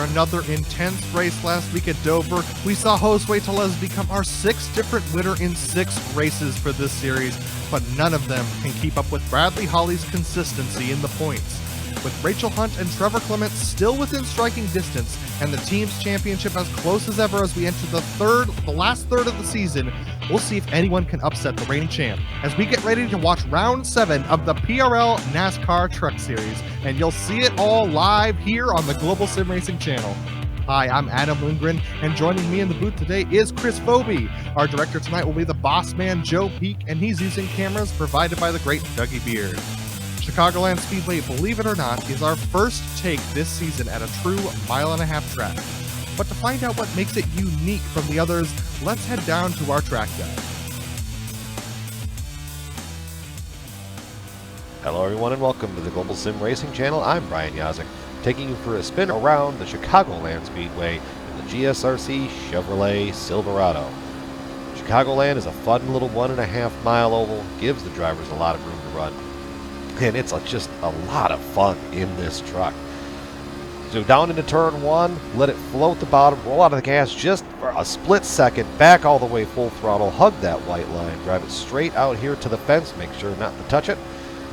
another intense race last week at Dover. We saw Josue Tellez become our 6th different winner in 6 races for this series, but none of them can keep up with Bradley Holly's consistency in the points. With Rachel Hunt and Trevor Clement still within striking distance and the team's championship as close as ever as we enter the last third of the season, we'll see if anyone can upset the reigning champ as we get ready to watch round 7 of the PRL NASCAR Truck Series, and you'll see it all live here on the Global SimRacing Channel. Hi, I'm Adam Lindgren, and joining me in the booth today is Chris Foby. Our director tonight will be the boss man, Joe Peak, and he's using cameras provided by the great Dougie Beard. Chicagoland Speedway, believe it or not, is our first take this season at a true mile-and-a-half track. But to find out what makes it unique from the others, let's head down to our track guide. Hello everyone and welcome to the Global Sim Racing Channel. I'm Brian Yazek, taking you for a spin around the Chicagoland Speedway in the GSRC Chevrolet Silverado. Chicagoland is a fun little 1.5 mile oval, gives the drivers a lot of room to run. And it's just a lot of fun in this truck. So down into turn 1, let it float the bottom, roll out of the gas just for a split second, back all the way full throttle, hug that white line, drive it straight out here to the fence, make sure not to touch it.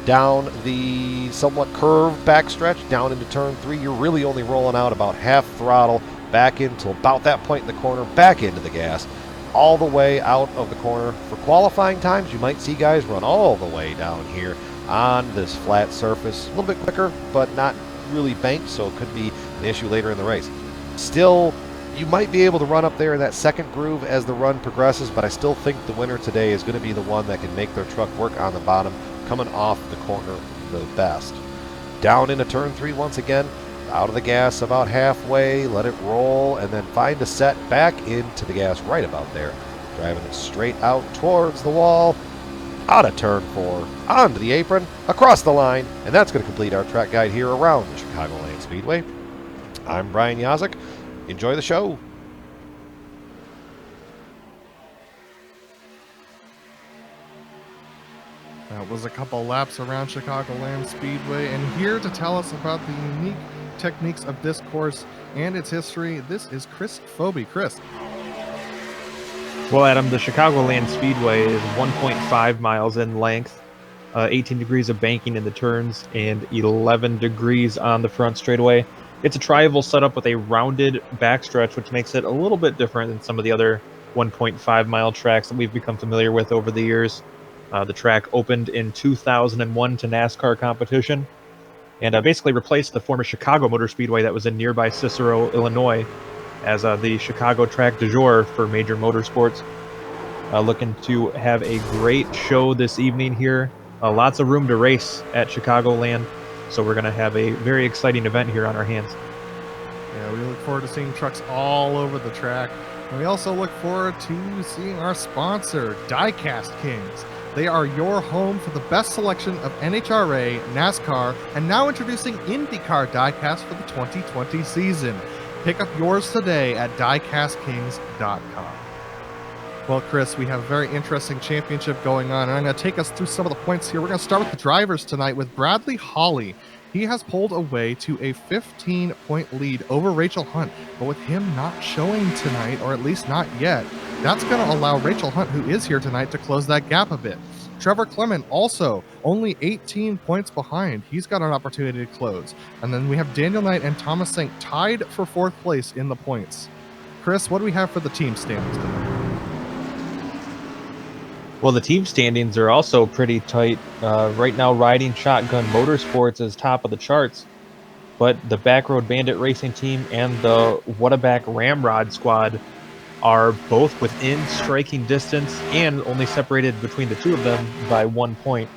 Down the somewhat curved backstretch, down into turn 3, you're really only rolling out about half throttle, back into about that point in the corner, back into the gas, all the way out of the corner. For qualifying times, you might see guys run all the way down here on this flat surface, a little bit quicker, but not really banked, so it could be an issue later in the race. Still, you might be able to run up there in that second groove as the run progresses, but I still think the winner today is going to be the one that can make their truck work on the bottom, coming off the corner the best. Down into turn 3 once again, out of the gas about halfway, let it roll, and then find a set back into the gas right about there. Driving it straight out towards the wall, out of turn 4, onto the apron, across the line, and that's going to complete our track guide here around the Chicagoland Speedway. I'm Brian Yazek. Enjoy the show. That was a couple laps around Chicagoland Speedway, and here to tell us about the unique techniques of this course and its history, this is Chris Foby. Chris. Well, Adam, the Chicagoland Speedway is 1.5 miles in length, 18 degrees of banking in the turns, and 11 degrees on the front straightaway. It's a tri-oval setup with a rounded backstretch, which makes it a little bit different than some of the other 1.5 mile tracks that we've become familiar with over the years. The track opened in 2001 to NASCAR competition, and basically replaced the former Chicago Motor Speedway that was in nearby Cicero, Illinois, as the Chicago track du jour for major motorsports. Looking to have a great show this evening here. Lots of room to race at Chicagoland, so we're going to have a very exciting event here on our hands. Yeah, we look forward to seeing trucks all over the track. And we also look forward to seeing our sponsor, Diecast Kings. They are your home for the best selection of NHRA, NASCAR, and now introducing IndyCar diecast for the 2020 season. Pick up yours today at diecastkings.com. Well, Chris, we have a very interesting championship going on, and I'm going to take us through some of the points here. We're going to start with the drivers tonight with Bradley Holly. He has pulled away to a 15-point lead over Rachel Hunt, but with him not showing tonight, or at least not yet, that's going to allow Rachel Hunt, who is here tonight, to close that gap a bit. Trevor Clement also only 18 points behind. He's got an opportunity to close. And then we have Daniel Knight and Thomas Sink tied for 4th place in the points. Chris, what do we have for the team standings tonight? Well, the team standings are also pretty tight. Right now, Riding Shotgun Motorsports is top of the charts, but the Backroad Bandit Racing Team and the Whataback Ramrod Squad are both within striking distance and only separated between the two of them by 1 point.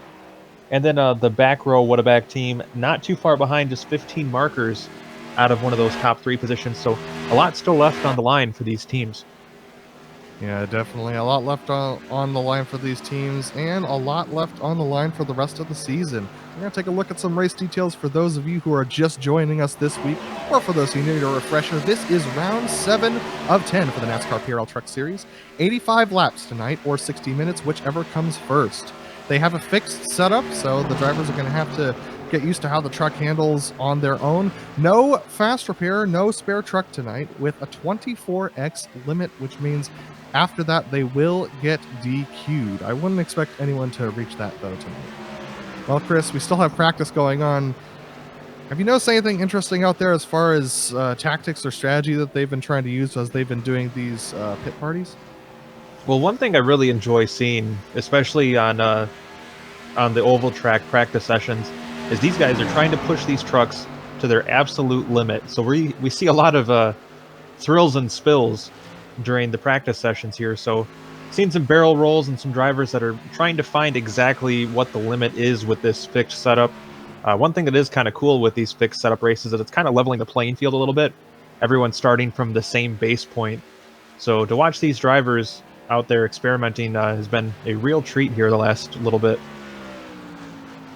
And then the back row Whataback team, not too far behind, just 15 markers out of one of those top 3 positions. So a lot still left on the line for these teams. Yeah, definitely a lot left on the line for these teams, and a lot left on the line for the rest of the season. We're going to take a look at some race details for those of you who are just joining us this week, or for those who need a refresher. This is round 7 of 10 for the NASCAR PRL Truck Series. 85 laps tonight, or 60 minutes, whichever comes first. They have a fixed setup, so the drivers are going to have to get used to how the truck handles on their own. No fast repair, no spare truck tonight with a 24x limit, which means after that they will get DQ'd. I wouldn't expect anyone to reach that though tonight. Well, Chris, we still have practice going on. Have you noticed anything interesting out there as far as tactics or strategy that they've been trying to use as they've been doing these pit parties? Well, one thing I really enjoy seeing, especially on the oval track practice sessions, is these guys are trying to push these trucks to their absolute limit. So we see a lot of thrills and spills during the practice sessions here. So seeing some barrel rolls and some drivers that are trying to find exactly what the limit is with this fixed setup. One thing that is kind of cool with these fixed setup races is that it's kind of leveling the playing field a little bit. Everyone's starting from the same base point. So to watch these drivers out there experimenting has been a real treat here the last little bit.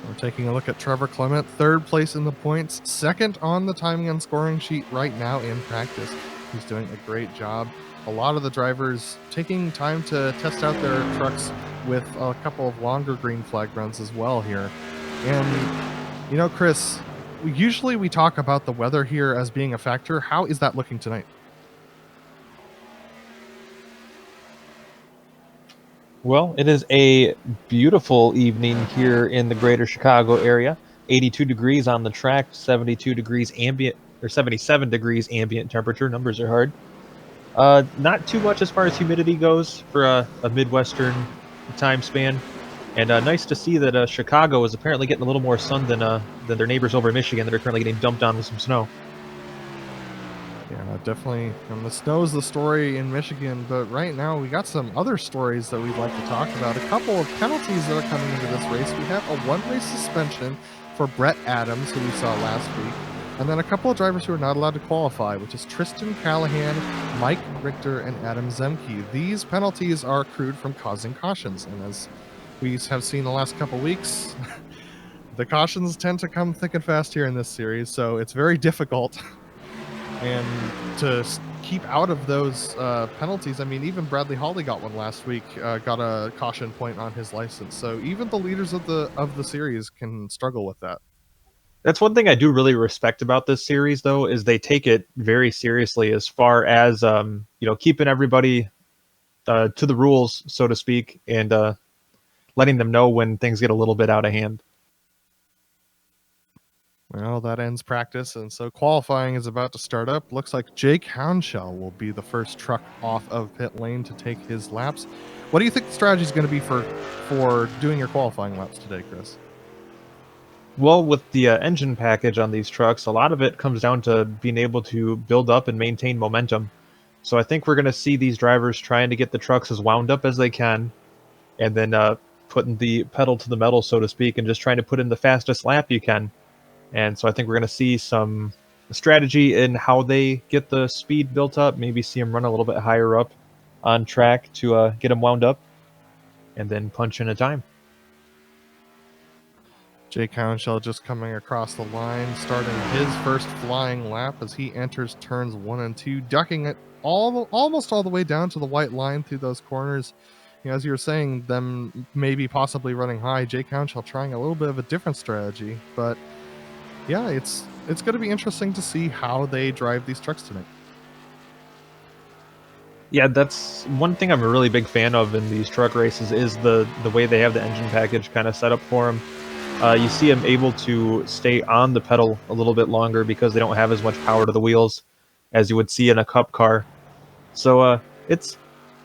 We're taking a look at Trevor Clement, third place in the points, second on the timing and scoring sheet right now in practice. He's doing a great job. A lot of the drivers taking time to test out their trucks with a couple of longer green flag runs as well here. And, you know, Chris, usually we talk about the weather here as being a factor. How is that looking tonight? Well, it is a beautiful evening here in the greater Chicago area. 82 degrees on the track, 72 degrees ambient, or 77 degrees ambient temperature. Numbers are hard. Not too much as far as humidity goes for a Midwestern time span. And nice to see that Chicago is apparently getting a little more sun than their neighbors over in Michigan that are currently getting dumped on with some snow. Yeah, definitely. And the snow is the story in Michigan, but right now we got some other stories that we'd like to talk about. A couple of penalties that are coming into this race. We have a one-race suspension for Brett Adams, who we saw last week, and then a couple of drivers who are not allowed to qualify, which is Tristan Callahan, Mike Richter, and Adam Zemke. These penalties are accrued from causing cautions, and as we have seen the last couple weeks, the cautions tend to come thick and fast here in this series, so it's very difficult. And to keep out of those penalties, I mean, even Bradley Hawley got one last week, got a caution point on his license. So even the leaders of the series can struggle with that. That's one thing I do really respect about this series, though, is they take it very seriously as far as keeping everybody to the rules, so to speak, and letting them know when things get a little bit out of hand. Well, that ends practice, and so qualifying is about to start up. Looks like Jake Hounshell will be the first truck off of pit lane to take his laps. What do you think the strategy is going to be for doing your qualifying laps today, Chris? Well, with the engine package on these trucks, a lot of it comes down to being able to build up and maintain momentum. So I think we're going to see these drivers trying to get the trucks as wound up as they can, and then putting the pedal to the metal, so to speak, and just trying to put in the fastest lap you can. And so I think we're going to see some strategy in how they get the speed built up, maybe see them run a little bit higher up on track to get them wound up, and then punch in a time. Jake Hounshell just coming across the line, starting his first flying lap as he enters turns 1 and 2, ducking it almost all the way down to the white line through those corners. You know, as you were saying, them maybe possibly running high, Jake Hounshell trying a little bit of a different strategy, but yeah, it's going to be interesting to see how they drive these trucks tonight. Yeah, that's one thing I'm a really big fan of in these truck races is the way they have the engine package kind of set up for them. You see them able to stay on the pedal a little bit longer because they don't have as much power to the wheels as you would see in a cup car. So it's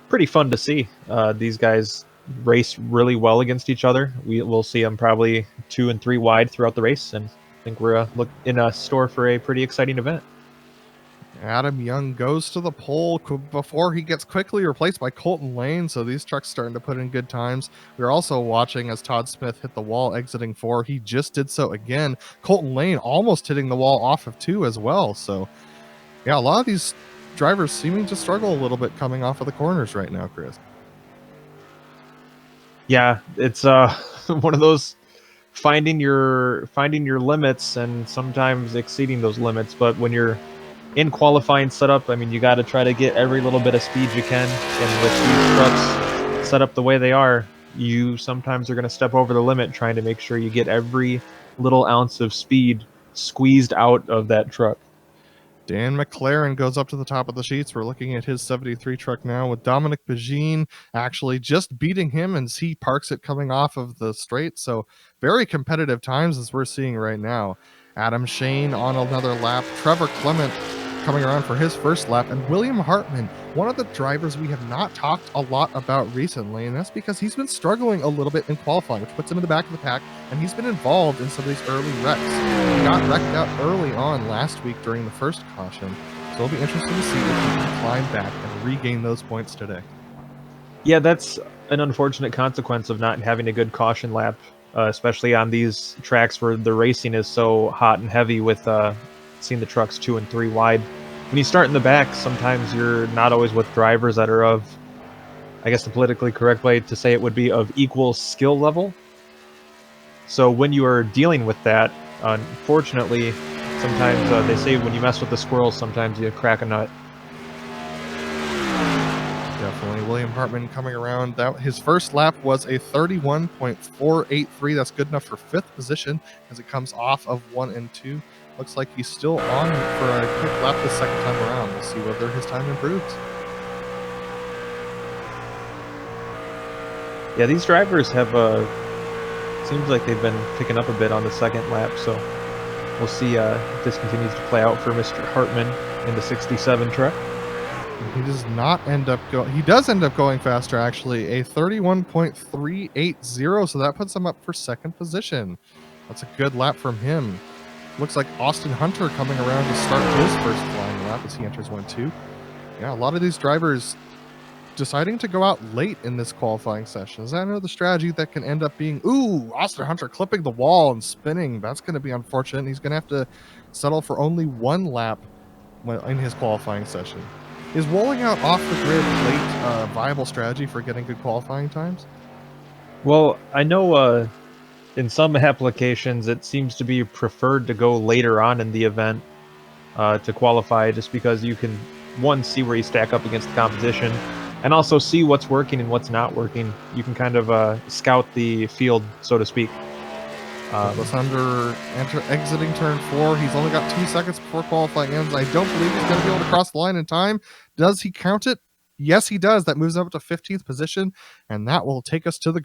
pretty fun to see. These guys race really well against each other. We'll see them probably 2 and 3 wide throughout the race, and I think we're in a store for a pretty exciting event. Adam Young goes to the pole before he gets quickly replaced by Colton Lane, so these trucks starting to put in good times. We're also watching as Todd Smith hit the wall exiting 4. He just did so again. Colton Lane almost hitting the wall off of 2 as well. So yeah, a lot of these drivers seeming to struggle a little bit coming off of the corners right now, Chris. Yeah, it's one of those finding your limits and sometimes exceeding those limits. But when you're in qualifying setup, I mean, you got to try to get every little bit of speed you can. And with these trucks set up the way they are, you sometimes are going to step over the limit trying to make sure you get every little ounce of speed squeezed out of that truck. Dan McLaren goes up to the top of the sheets. We're looking at his 73 truck now with Dominic Begine actually just beating him, and he parks it coming off of the straight. So very competitive times as we're seeing right now. Adam Shane on another lap. Trevor Clement coming around for his first lap, and William Hartman, one of the drivers we have not talked a lot about recently, and that's because he's been struggling a little bit in qualifying, which puts him in the back of the pack, and he's been involved in some of these early wrecks. He got wrecked out early on last week during the first caution, so it'll be interesting to see if he can climb back and regain those points today. Yeah, that's an unfortunate consequence of not having a good caution lap, especially on these tracks where the racing is so hot and heavy with seeing the trucks 2 and 3 wide. When you start in the back, sometimes you're not always with drivers that are of, I guess the politically correct way to say it would be, of equal skill level. So when you are dealing with that, unfortunately, sometimes they say when you mess with the squirrels, sometimes you crack a nut. Definitely. William Hartman coming around. That his first lap was a 31.483. That's good enough for 5th position as it comes off of 1 and 2. Looks like he's still on for a quick lap the second time around. We'll see whether his time improves. Yeah, these drivers have seems like they've been picking up a bit on the second lap, so we'll see if this continues to play out for Mr. Hartman in the 67 truck. He does not end up going. He does end up going faster, actually, a 31.380. So that puts him up for 2nd position. That's a good lap from him. Looks like Austin Hunter coming around to start his first flying lap as he enters 1-2. Yeah, a lot of these drivers deciding to go out late in this qualifying session. Is that another strategy that can end up being, ooh, Austin Hunter clipping the wall and spinning? That's going to be unfortunate. He's going to have to settle for only 1 lap in his qualifying session. Is rolling out off the grid late a viable strategy for getting good qualifying times? Well, I know in some applications it seems to be preferred to go later on in the event to qualify, just because you can, one, see where you stack up against the competition, and also see what's working and what's not working. You can kind of scout the field, so to speak. Exiting turn 4. He's only got 2 seconds before qualifying ends. I don't believe he's going to be able to cross the line in time. Does he count it? Yes, he does. That moves up to 15th position, and that will take us to the...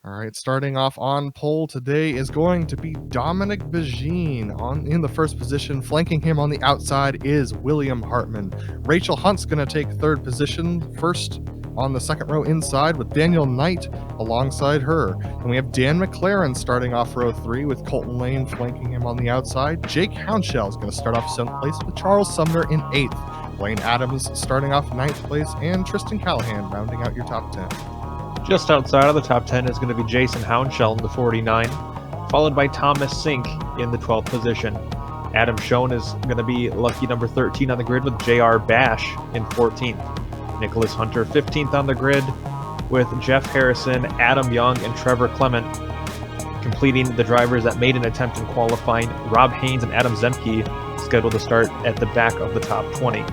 All right, starting off on pole today is going to be Dominic Begine in the 1st position. Flanking him on the outside is William Hartman. Rachel Hunt's going to take 3rd position, 1st on the 2nd row inside with Daniel Knight alongside her. And we have Dan McLaren starting off row 3 with Colton Lane flanking him on the outside. Jake Hounshell is going to start off 7th place with Charles Sumner in 8th. Wayne Adams starting off 9th place, and Tristan Callahan rounding out your top 10. Just outside of the top 10 is going to be Jason Hounshell in the 49, followed by Thomas Sink in the 12th position. Adam Schoen is going to be lucky number 13 on the grid with J.R. Bash in 14th. Nicholas Hunter 15th on the grid with Jeff Harrison, Adam Young, and Trevor Clement completing the drivers that made an attempt in qualifying. Rob Haynes and Adam Zemke scheduled to start at the back of the top 20.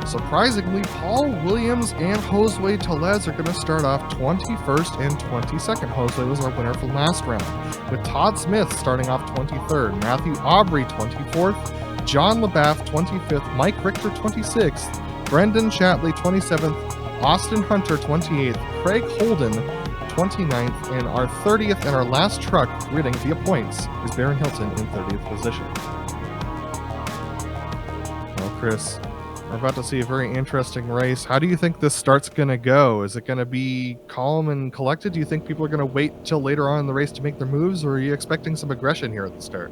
Surprisingly, Paul Williams and Josue Tellez are going to start off 21st and 22nd. Josue was our winner from last round, with Todd Smith starting off 23rd, Matthew Aubrey 24th, John LaBaff 25th, Mike Richter 26th, Brendan Chatley 27th, Austin Hunter 28th, Craig Holden 29th, and our 30th and our last truck gridding via points is Baron Hilton in 30th position. Well, Chris, we're about to see a very interesting race. How do you think this start's going to go? Is it going to be calm and collected? Do you think people are going to wait till later on in the race to make their moves, or are you expecting some aggression here at the start?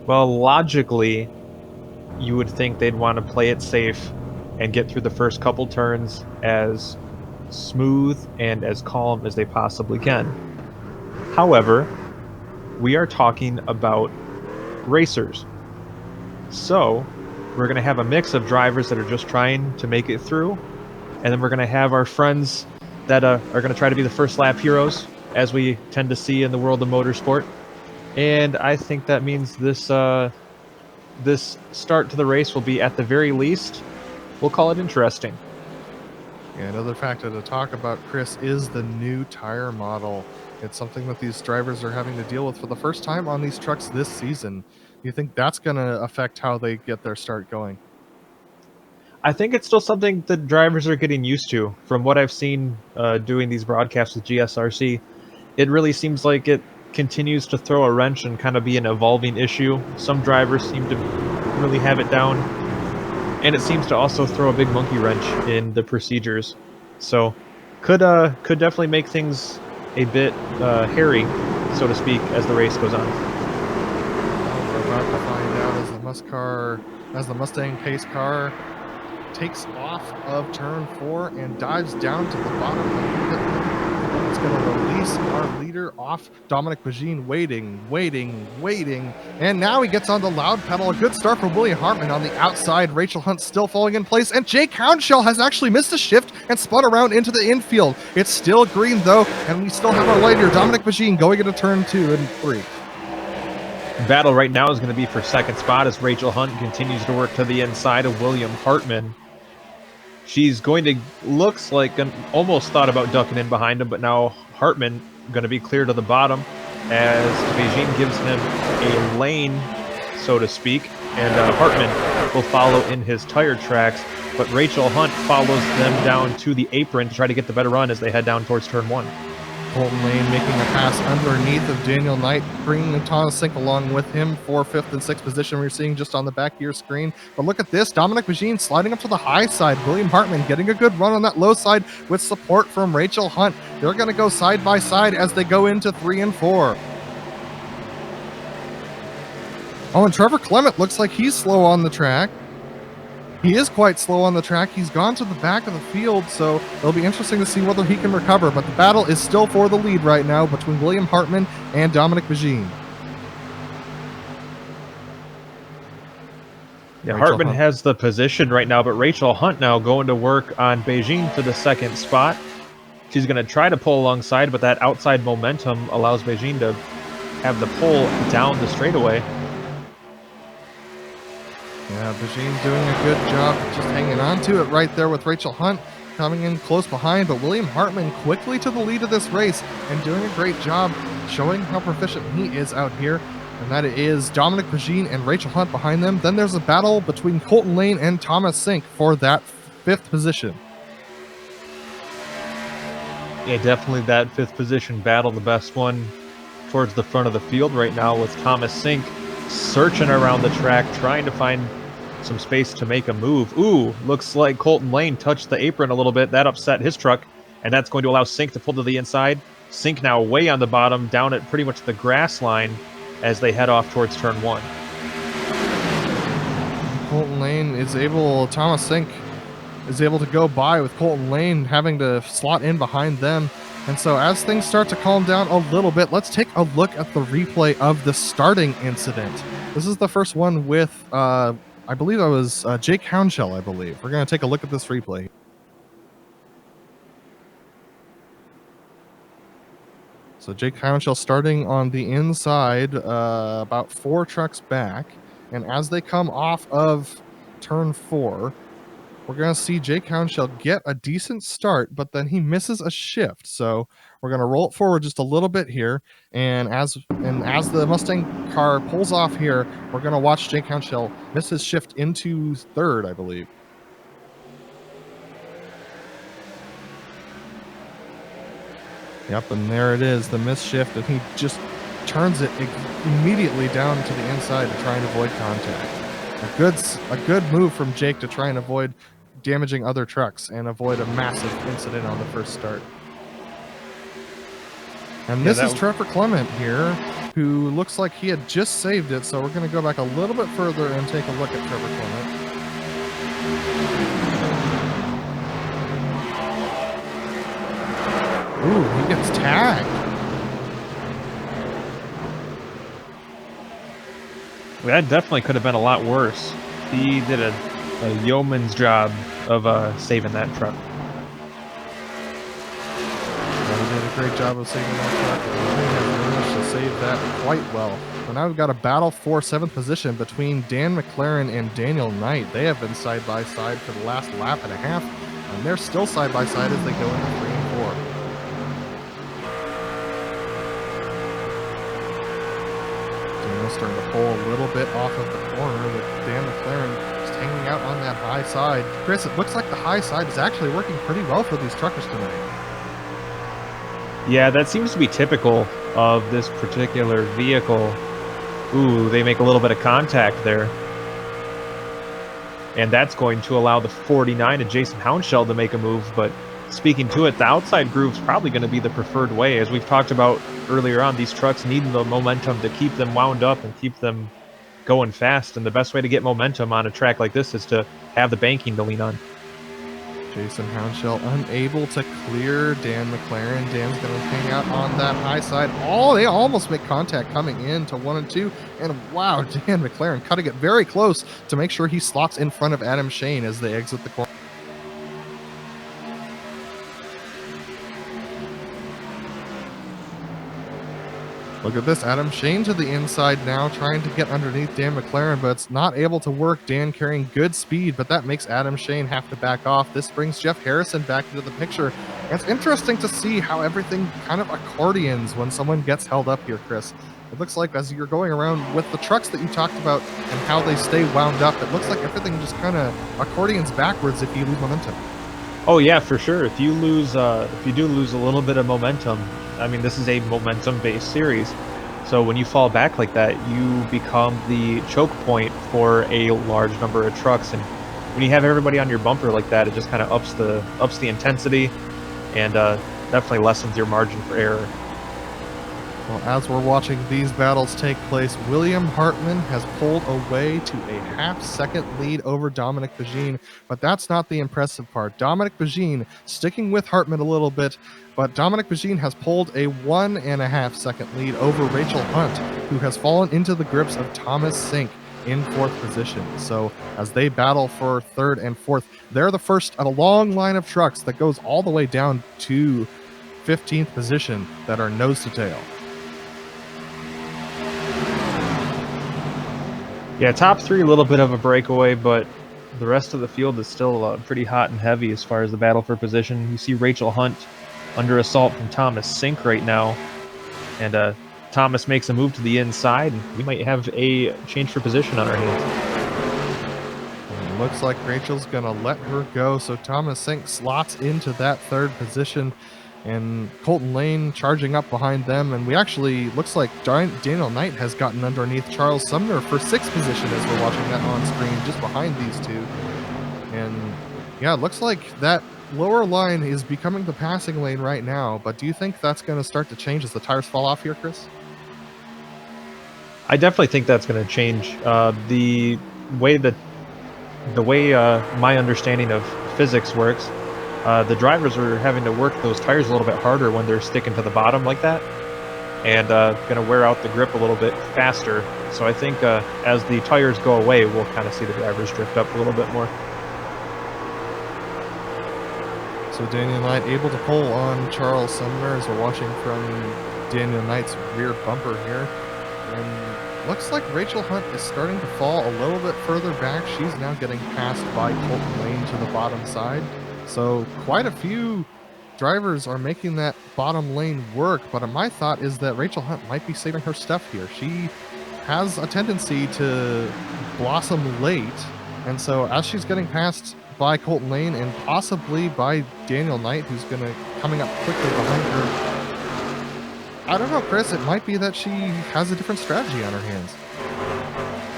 Well, logically, you would think they'd want to play it safe and get through the first couple turns as smooth and as calm as they possibly can. However, we are talking about racers. So we're going to have a mix of drivers that are just trying to make it through, and then we're going to have our friends that are going to try to be the first lap heroes, as we tend to see in the world of motorsport. And I think that means this start to the race will be, at the very least, we'll call it interesting. Yeah, another factor to talk about, Chris, is the new tire model. It's something that these drivers are having to deal with for the first time on these trucks this season. Do you think that's going to affect how they get their start going? I think it's still something that drivers are getting used to. From what I've seen doing these broadcasts with GSRC, it really seems like it continues to throw a wrench and kind of be an evolving issue. Some drivers seem to really have it down, and it seems to also throw a big monkey wrench in the procedures. So, could definitely make things a bit hairy, so to speak, as the race goes on. Well, we're about to find out as the Mustang pace car takes off of turn 4 and dives down to the bottom of the pit. It's going to release our leader off. Dominic Pagine waiting, and now he gets on the loud pedal. A good start for William Hartman on the outside. Rachel Hunt still falling in place, and Jake Hounshell has actually missed a shift and spun around into the infield. It's still green though, and we still have our leader Dominic Pagine going into turn 2 and 3. Battle right now is going to be for second spot as Rachel Hunt continues to work to the inside of William Hartman. She's going to, looks like, almost thought about ducking in behind him, but now Hartman going to be clear to the bottom as Beijing gives him a lane, so to speak, and Hartman will follow in his tire tracks, but Rachel Hunt follows them down to the apron to try to get the better run as they head down towards turn 1. Colton Lane making a pass underneath of Daniel Knight, bringing Thomas Sink along with him for 5th and 6th position. We're seeing just on the back of your screen. But look at this, Dominic Pagine sliding up to the high side. William Hartman getting a good run on that low side with support from Rachel Hunt. They're going to go side by side as they go into 3 and 4. Oh, and Trevor Clement looks like he's slow on the track. He is quite slow on the track. He's gone to the back of the field, so it'll be interesting to see whether he can recover. But the battle is still for the lead right now between William Hartman and Dominic Pagine. Yeah, Hartman has the position right now, but Rachel Hunt now going to work on Beijing for the second spot. She's going to try to pull alongside, but that outside momentum allows Beijing to have the pull down the straightaway. Yeah, Pagine doing a good job just hanging on to it right there with Rachel Hunt coming in close behind, but William Hartman quickly to the lead of this race and doing a great job showing how proficient he is out here, and that is Dominic Pagine and Rachel Hunt behind them. Then there's a battle between Colton Lane and Thomas Sink for that 5th position. Yeah, definitely that 5th position battle, the best one towards the front of the field right now with Thomas Sink searching around the track, trying to find some space to make a move. Ooh, looks like Colton Lane touched the apron a little bit. That upset his truck, and that's going to allow Sink to pull to the inside. Sink now way on the bottom, down at pretty much the grass line as they head off towards turn 1. Colton Lane is able, Thomas Sink is able to go by with Colton Lane having to slot in behind them. And so as things start to calm down a little bit, let's take a look at the replay of the starting incident. This is the first one with, I believe that was Jake Hounshell, I believe. We're going to take a look at this replay. So Jake Hounshell starting on the inside, about 4 trucks back. And as they come off of turn 4, we're going to see Jake Hounshell get a decent start, but then he misses a shift. So we're going to roll it forward just a little bit here. And as the Mustang car pulls off here, we're going to watch Jake Hounshell miss his shift into 3rd, I believe. Yep, and there it is, the miss shift, and he just turns it immediately down to the inside to try and avoid contact. A good move from Jake to try and avoid damaging other trucks and avoid a massive incident on the first start. And this is Trevor Clement here, who looks like he had just saved it, so we're going to go back a little bit further and take a look at Trevor Clement. Ooh, he gets tagged. That definitely could have been a lot worse. He did a yeoman's job of saving that truck. Yeah, he did a great job of saving that truck. He has managed to save that quite well. So now we've got a battle for 7th position between Dan McLaren and Daniel Knight. They have been side by side for the last lap and a half. and they're still side by side as they go into 3 and 4. Daniel's starting to pull a little bit off of the corner with Dan McLaren just hanging out on that high side. Chris, it looks like the high side is actually working pretty well for these truckers tonight. Yeah, that seems to be typical of this particular vehicle. Ooh, they make a little bit of contact there. And that's going to allow the 49 and Jason Hounshell to make a move, but speaking to it, the outside groove's probably going to be the preferred way. As we've talked about earlier on, these trucks need the momentum to keep them wound up and keep them going fast, and the best way to get momentum on a track like this is to have the banking to lean on. Jason Hounshell unable to clear Dan McLaren. Dan's going to hang out on that high side. Oh, they almost make contact coming in to 1 and 2. And wow, Dan McLaren cutting it very close to make sure he slots in front of Adam Shane as they exit the corner. Look at this, Adam Shane to the inside now, trying to get underneath Dan McLaren, but it's not able to work. Dan carrying good speed, but that makes Adam Shane have to back off. This brings Jeff Harrison back into the picture. And it's interesting to see how everything kind of accordions when someone gets held up here, Chris. It looks like as you're going around with the trucks that you talked about and how they stay wound up, it looks like everything just kind of accordions backwards if you lose momentum. Oh yeah, for sure. If you do lose a little bit of momentum, I mean, this is a momentum-based series. So when you fall back like that, you become the choke point for a large number of trucks. And when you have everybody on your bumper like that, it just kind of ups the intensity and definitely lessens your margin for error. Well, as we're watching these battles take place, William Hartman has pulled away to a half-second lead over Dominic Pagine, but that's not the impressive part. Dominic Pagine sticking with Hartman a little bit, but Dominic Pagine has pulled a 1.5-second lead over Rachel Hunt, who has fallen into the grips of Thomas Sink in 4th position. So as they battle for 3rd and 4th, they're the first at a long line of trucks that goes all the way down to 15th position that are nose to tail. Yeah, top 3 a little bit of a breakaway, but the rest of the field is still pretty hot and heavy as far as the battle for position. You see Rachel Hunt under assault from Thomas Sink right now, and Thomas makes a move to the inside, and we might have a change for position on our hands. It looks like Rachel's going to let her go, so Thomas Sink slots into that 3rd position, and Colton Lane charging up behind them, and we actually, looks like Daniel Knight has gotten underneath Charles Sumner for 6th position as we're watching that on screen, just behind these two. And yeah, it looks like that lower line is becoming the passing lane right now, but do you think that's going to start to change as the tires fall off here, Chris? I definitely think that's going to change. The way my understanding of physics works, the drivers are having to work those tires a little bit harder when they're sticking to the bottom like that, and going to wear out the grip a little bit faster. So I think as the tires go away, we'll kind of see the drivers drift up a little bit more. So Daniel Knight able to pull on Charles Sumner as we're watching from Daniel Knight's rear bumper here. And looks like Rachel Hunt is starting to fall a little bit further back. She's now getting passed by Colton Lane to the bottom side. So quite a few drivers are making that bottom lane work, but my thought is that Rachel Hunt might be saving her stuff here. She has a tendency to blossom late, and so as she's getting passed by Colton Lane and possibly by Daniel Knight, who's coming up quickly behind her, I don't know, Chris, it might be that she has a different strategy on her hands.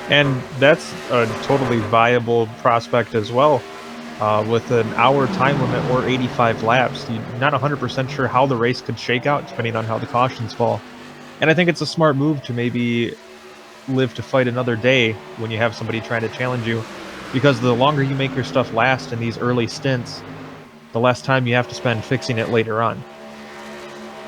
And that's a totally viable prospect as well. With an hour time limit or 85 laps, you're not 100% sure how the race could shake out depending on how the cautions fall. And I think it's a smart move to maybe live to fight another day when you have somebody trying to challenge you, because the longer you make your stuff last in these early stints, the less time you have to spend fixing it later on.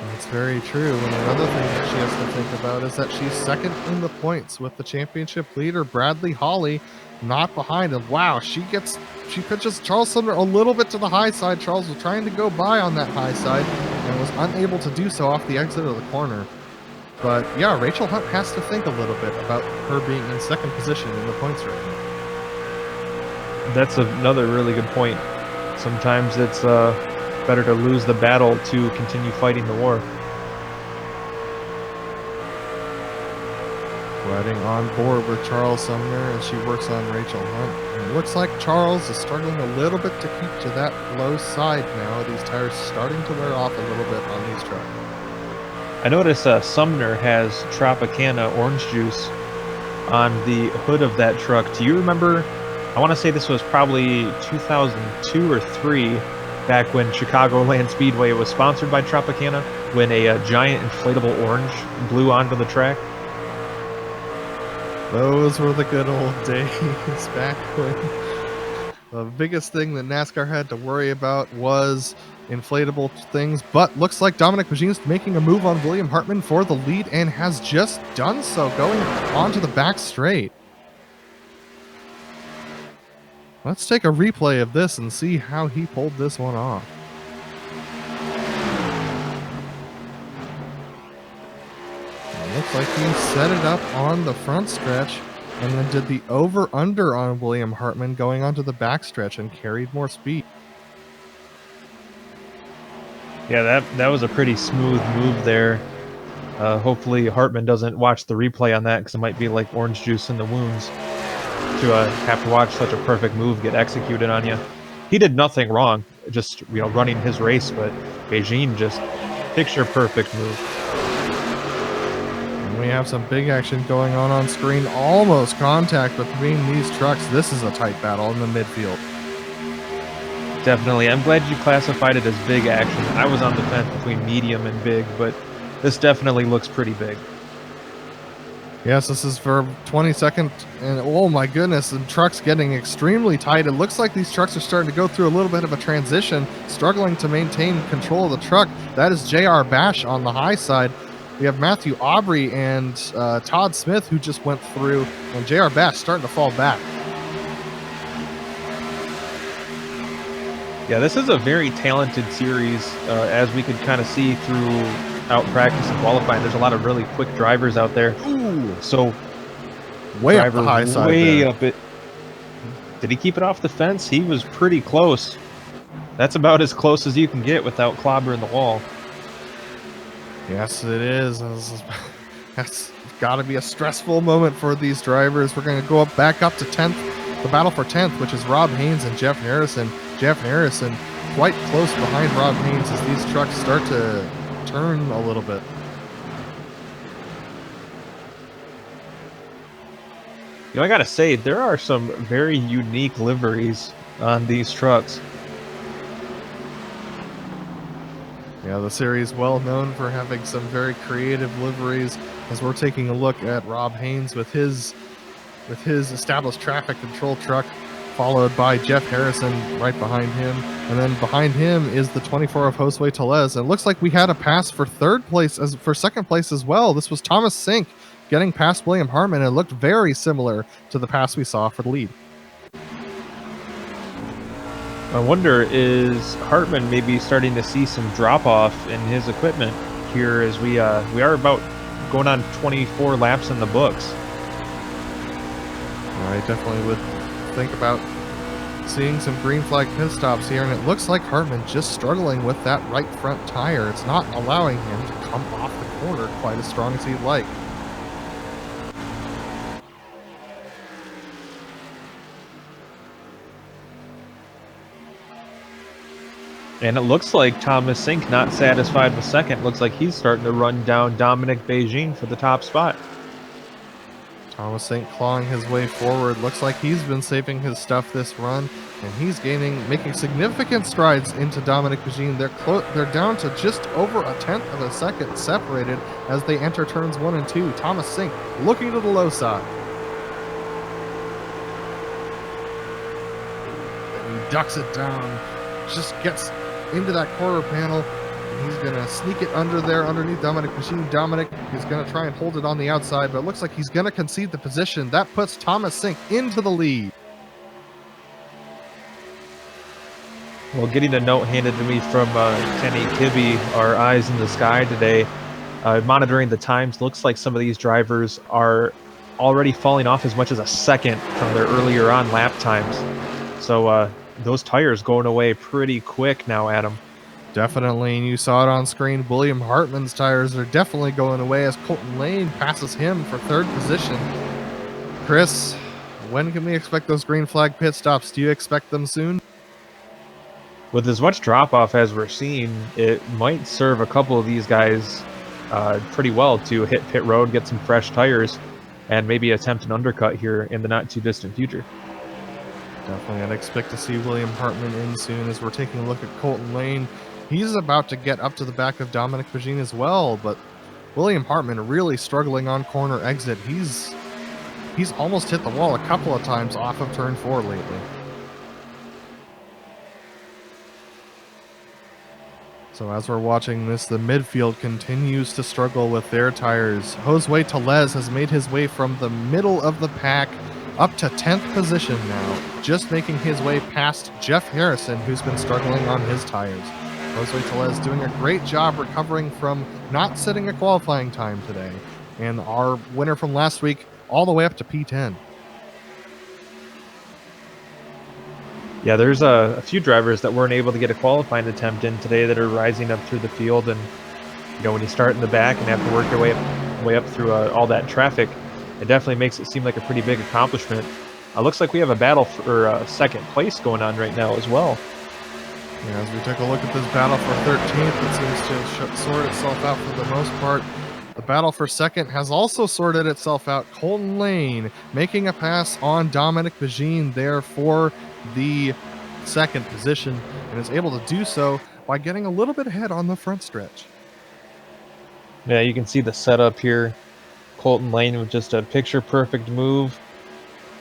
That's very true. And another thing that she has to think about is that she's 2nd in the points with the championship leader, Bradley Hawley, not behind. And wow, she pitches Charles Sumner a little bit to the high side. Charles was trying to go by on that high side and was unable to do so off the exit of the corner. But yeah, Rachel Hunt has to think a little bit about her being in 2nd position in the points right now. That's another really good point. Sometimes it's better to lose the battle to continue fighting the war. Riding on board with Charles Sumner as she works on Rachel Hunt. And it looks like Charles is struggling a little bit to keep to that low side now. These tires starting to wear off a little bit on these trucks. I notice Sumner has Tropicana orange juice on the hood of that truck. Do you remember, I want to say this was probably 2002 or 3, back when Chicagoland Speedway was sponsored by Tropicana, when a giant inflatable orange blew onto the track? Those were the good old days back when the biggest thing that NASCAR had to worry about was inflatable things. But looks like Dominic Pageau's making a move on William Hartman for the lead and has just done so, going onto the back straight. Let's take a replay of this and see how he pulled this one off. Looks like he set it up on the front stretch and then did the over-under on William Hartman going onto the back stretch and carried more speed. Yeah, that was a pretty smooth move there. Hopefully Hartman doesn't watch the replay on that, because it might be like orange juice in the wounds to have to watch such a perfect move get executed on you. He did nothing wrong, just running his race, but Beijing just picture perfect move. We have some big action going on screen. Almost contact between these trucks. This is a tight battle in the midfield. Definitely. I'm glad you classified it as big action. I was on the fence between medium and big, but this definitely looks pretty big. Yes, this is for 22nd, and oh my goodness, and trucks getting extremely tight. It looks like these trucks are starting to go through a little bit of a transition, struggling to maintain control of the truck. That is J.R. Bash on the high side. We have Matthew Aubry and Todd Smith, who just went through, and J.R. Bash starting to fall back. Yeah, this is a very talented series, as we could kind of see throughout practice and qualifying. There's a lot of really quick drivers out there. Ooh. So way up the high side way there. up it. Did he keep it off the fence? He was pretty close. That's about as close as you can get without clobbering the wall. Yes, it is. That's got to be a stressful moment for these drivers. We're going to go back up to 10th, the battle for 10th, which is Rob Haynes and Jeff Harrison. Jeff Harrison quite close behind Rob Haynes as these trucks start to turn a little bit. I gotta say, there are some very unique liveries on these trucks. Yeah, the series well known for having some very creative liveries, as we're taking a look at Rob Haynes with his established traffic control truck, followed by Jeff Harrison right behind him. And then behind him is the 24 of Josue Tellez. And it looks like we had a pass for second place as well. This was Thomas Sink getting past William Hartman, and it looked very similar to the pass we saw for the lead. I wonder, is Hartman maybe starting to see some drop-off in his equipment here, as we are about going on 24 laps in the books? I definitely would think about seeing some green flag pit stops here, and it looks like Hartman just struggling with that right front tire. It's not allowing him to come off the corner quite as strong as he'd like. And it looks like Thomas Sink not satisfied with second. Looks like he's starting to run down Dominic Beijing for the top spot. Thomas Sink clawing his way forward. Looks like he's been saving his stuff this run, and he's making significant strides into Dominic Beijing. They're down to just over a tenth of a second separated as they enter turns 1 and 2. Thomas Sink looking to the low side. And he ducks it down, just gets into that quarter panel, and he's going to sneak it under there underneath Dominic Beijing. Dominic is going to try and hold it on the outside, but it looks like he's going to concede the position. That puts Thomas Sink into the lead. Well, getting a note handed to me from Kenny Kibbe, our eyes in the sky today, monitoring the times. Looks like some of these drivers are already falling off as much as a second from their earlier on lap times. So those tires going away pretty quick now, Adam. Definitely, and you saw it on screen. William Hartman's tires are definitely going away as Colton Lane passes him for third position. Chris, when can we expect those green flag pit stops? Do you expect them soon? With as much drop-off as we're seeing, it might serve a couple of these guys pretty well to hit pit road, get some fresh tires, and maybe attempt an undercut here in the not-too-distant future. Definitely, I'd expect to see William Hartman in soon as we're taking a look at Colton Lane. He's about to get up to the back of Dominic Pagine as well, but William Hartman really struggling on corner exit. He's almost hit the wall a couple of times off of turn 4 lately. So as we're watching this, the midfield continues to struggle with their tires. Josue Tellez has made his way from the middle of the pack up to 10th position now, just making his way past Jeff Harrison, who's been struggling on his tires. Josue Tellez doing a great job recovering from not setting a qualifying time today. And our winner from last week all the way up to P10. Yeah, there's a few drivers that weren't able to get a qualifying attempt in today that are rising up through the field. And, you know, when you start in the back and have to work your way up through all that traffic, it definitely makes it seem like a pretty big accomplishment. Looks like we have a battle for second place going on right now as well. Yeah, as we take a look at this battle for 13th, it seems to sort itself out for the most part. The battle for second has also sorted itself out. Colton Lane making a pass on Dominic Pagine there for the second position, and is able to do so by getting a little bit ahead on the front stretch. Yeah, you can see the setup here. Colton Lane with just a picture-perfect move.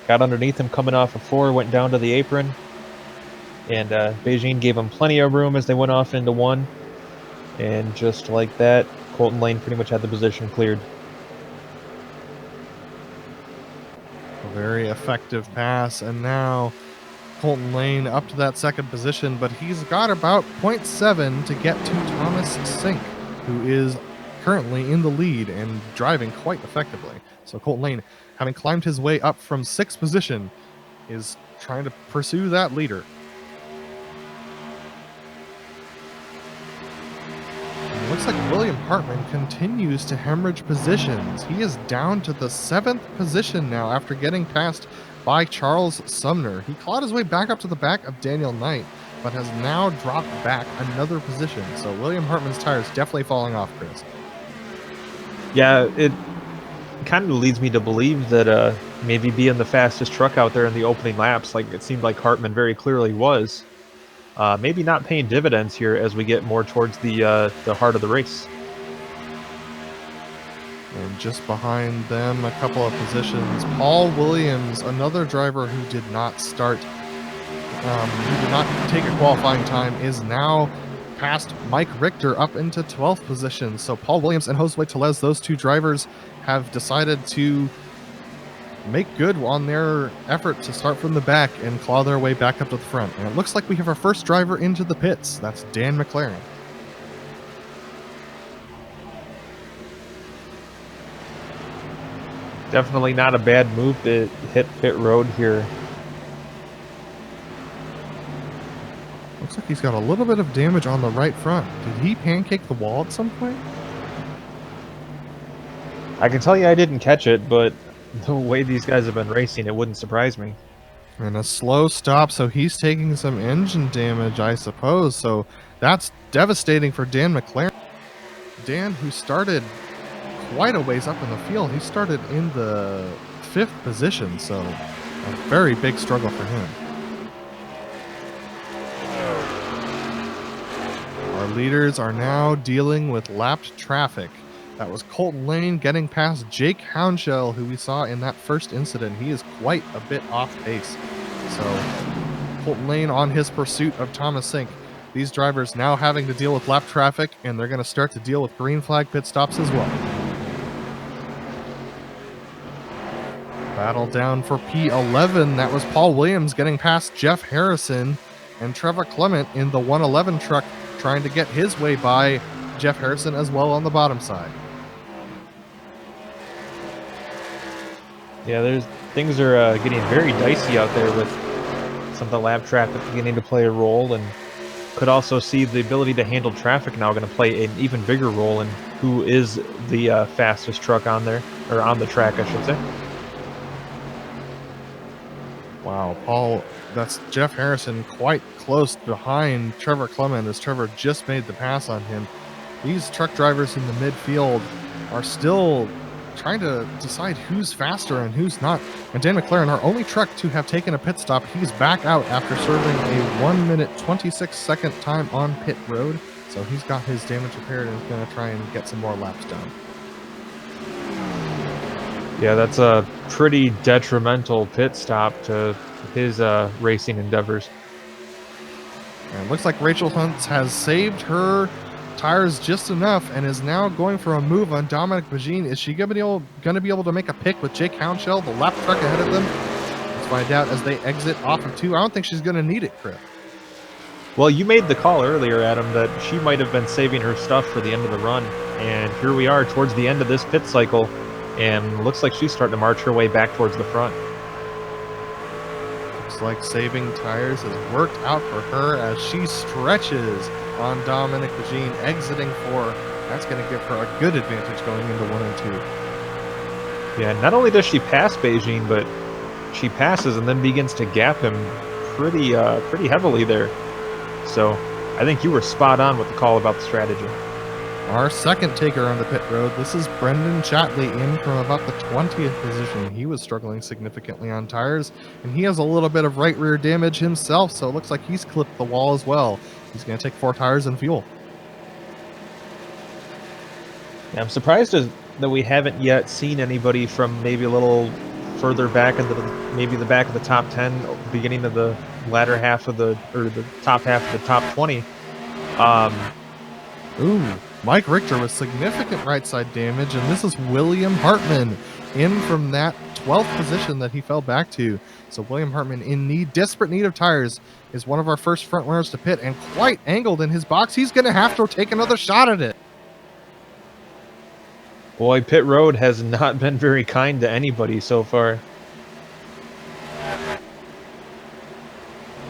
Got underneath him coming off of 4, went down to the apron. And Beijing gave him plenty of room as they went off into 1. And just like that, Colton Lane pretty much had the position cleared. A very effective pass, and now Colton Lane up to that second position, but he's got about 0.7 to get to Thomas Sink, who is currently in the lead and driving quite effectively. So Colton Lane, having climbed his way up from 6th position, is trying to pursue that leader. And it looks like William Hartman continues to hemorrhage positions. He is down to the 7th position now after getting passed by Charles Sumner. He clawed his way back up to the back of Daniel Knight, but has now dropped back another position. So William Hartman's tires definitely falling off, Chris. Yeah, it kind of leads me to believe that maybe being the fastest truck out there in the opening laps, like it seemed like Hartman very clearly was, maybe not paying dividends here as we get more towards the heart of the race. And just behind them, a couple of positions, Paul Williams, another driver who did not start, who did not take a qualifying time, is now past Mike Richter up into 12th position. So Paul Williams and Josue Tellez, those two drivers, have decided to make good on their effort to start from the back and claw their way back up to the front. And it looks like we have our first driver into the pits. That's Dan McLaren. Definitely not a bad move to hit pit road here. Looks like he's got a little bit of damage on the right front. Did he pancake the wall at some point? I can tell you I didn't catch it, but the way these guys have been racing, it wouldn't surprise me. And a slow stop, so he's taking some engine damage, I suppose. So that's devastating for Dan McLaren. Dan, who started quite a ways up in the field, he started in the 5th position, so a very big struggle for him. Our leaders are now dealing with lapped traffic. That was Colton Lane getting past Jake Hounshell, who we saw in that first incident. He is quite a bit off pace. So Colton Lane on his pursuit of Thomas Sink. These drivers now having to deal with lap traffic, and they're going to start to deal with green flag pit stops as well. Battle down for P11. That was Paul Williams getting past Jeff Harrison, and Trevor Clement in the 111 truck trying to get his way by Jeff Harrison as well on the bottom side. Yeah, things are getting very dicey out there with some of the lap traffic beginning to play a role, and could also see the ability to handle traffic now going to play an even bigger role in who is the fastest truck on there, or on the track, I should say. Wow, Paul, that's Jeff Harrison quite close behind Trevor Clement as Trevor just made the pass on him. These truck drivers in the midfield are still trying to decide who's faster and who's not. And Dan McLaren, our only truck to have taken a pit stop, he's back out after serving a 1 minute 26 second time on pit road. So he's got his damage repaired and is going to try and get some more laps done. Yeah, that's a pretty detrimental pit stop to his racing endeavors. And it looks like Rachel Hunt has saved her tires just enough and is now going for a move on Dominic Bagine. Is she going to be able to make a pick with Jake Hounshell, the lap truck ahead of them? Let's find out as they exit off of 2. I don't think she's going to need it, Chris. Well, you made the call earlier, Adam, that she might have been saving her stuff for the end of the run. And here we are towards the end of this pit cycle, and looks like she's starting to march her way back towards the front. Looks like saving tires has worked out for her as she stretches on Dominic Bagine, exiting 4. That's going to give her a good advantage going into 1 and 2. Yeah, not only does she pass Beijing, but she passes and then begins to gap him pretty heavily there. So I think you were spot on with the call about the strategy. Our second taker on the pit road, this is Brendan Chatley in from about the 20th position. He was struggling significantly on tires, and he has a little bit of right rear damage himself, so it looks like he's clipped the wall as well. He's going to take 4 tires and fuel. Yeah, I'm surprised that we haven't yet seen anybody from maybe a little further back into the back of the top 10, beginning of the latter half of the top half of the top 20. Mike Richter with significant right side damage, and this is William Hartman in from that 12th position that he fell back to. So William Hartman in desperate need of tires is one of our first front runners to pit, and quite angled in his box. He's going to have to take another shot at it. Boy, pit road has not been very kind to anybody so far.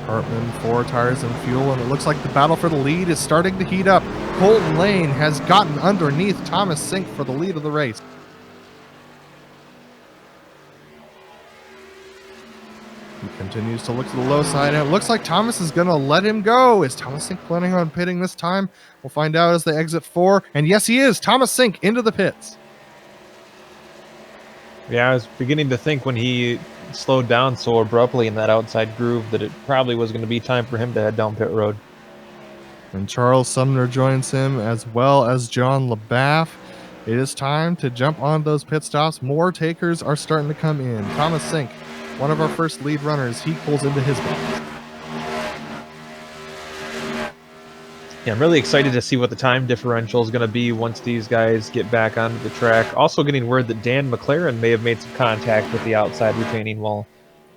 Hartman, 4 tires and fuel, and it looks like the battle for the lead is starting to heat up. Colton Lane has gotten underneath Thomas Sink for the lead of the race. He continues to look to the low side, and it looks like Thomas is going to let him go. Is Thomas Sink planning on pitting this time? We'll find out as they exit 4, and yes, he is. Thomas Sink into the pits. Yeah, I was beginning to think when he slowed down so abruptly in that outside groove that it probably was going to be time for him to head down pit road. And Charles Sumner joins him, as well as John LaBaff. It is time to jump on those pit stops. More takers are starting to come in. Thomas Sink, one of our first lead runners, he pulls into his box. Yeah, I'm really excited to see what the time differential is going to be once these guys get back onto the track. Also getting word that Dan McLaren may have made some contact with the outside retaining wall.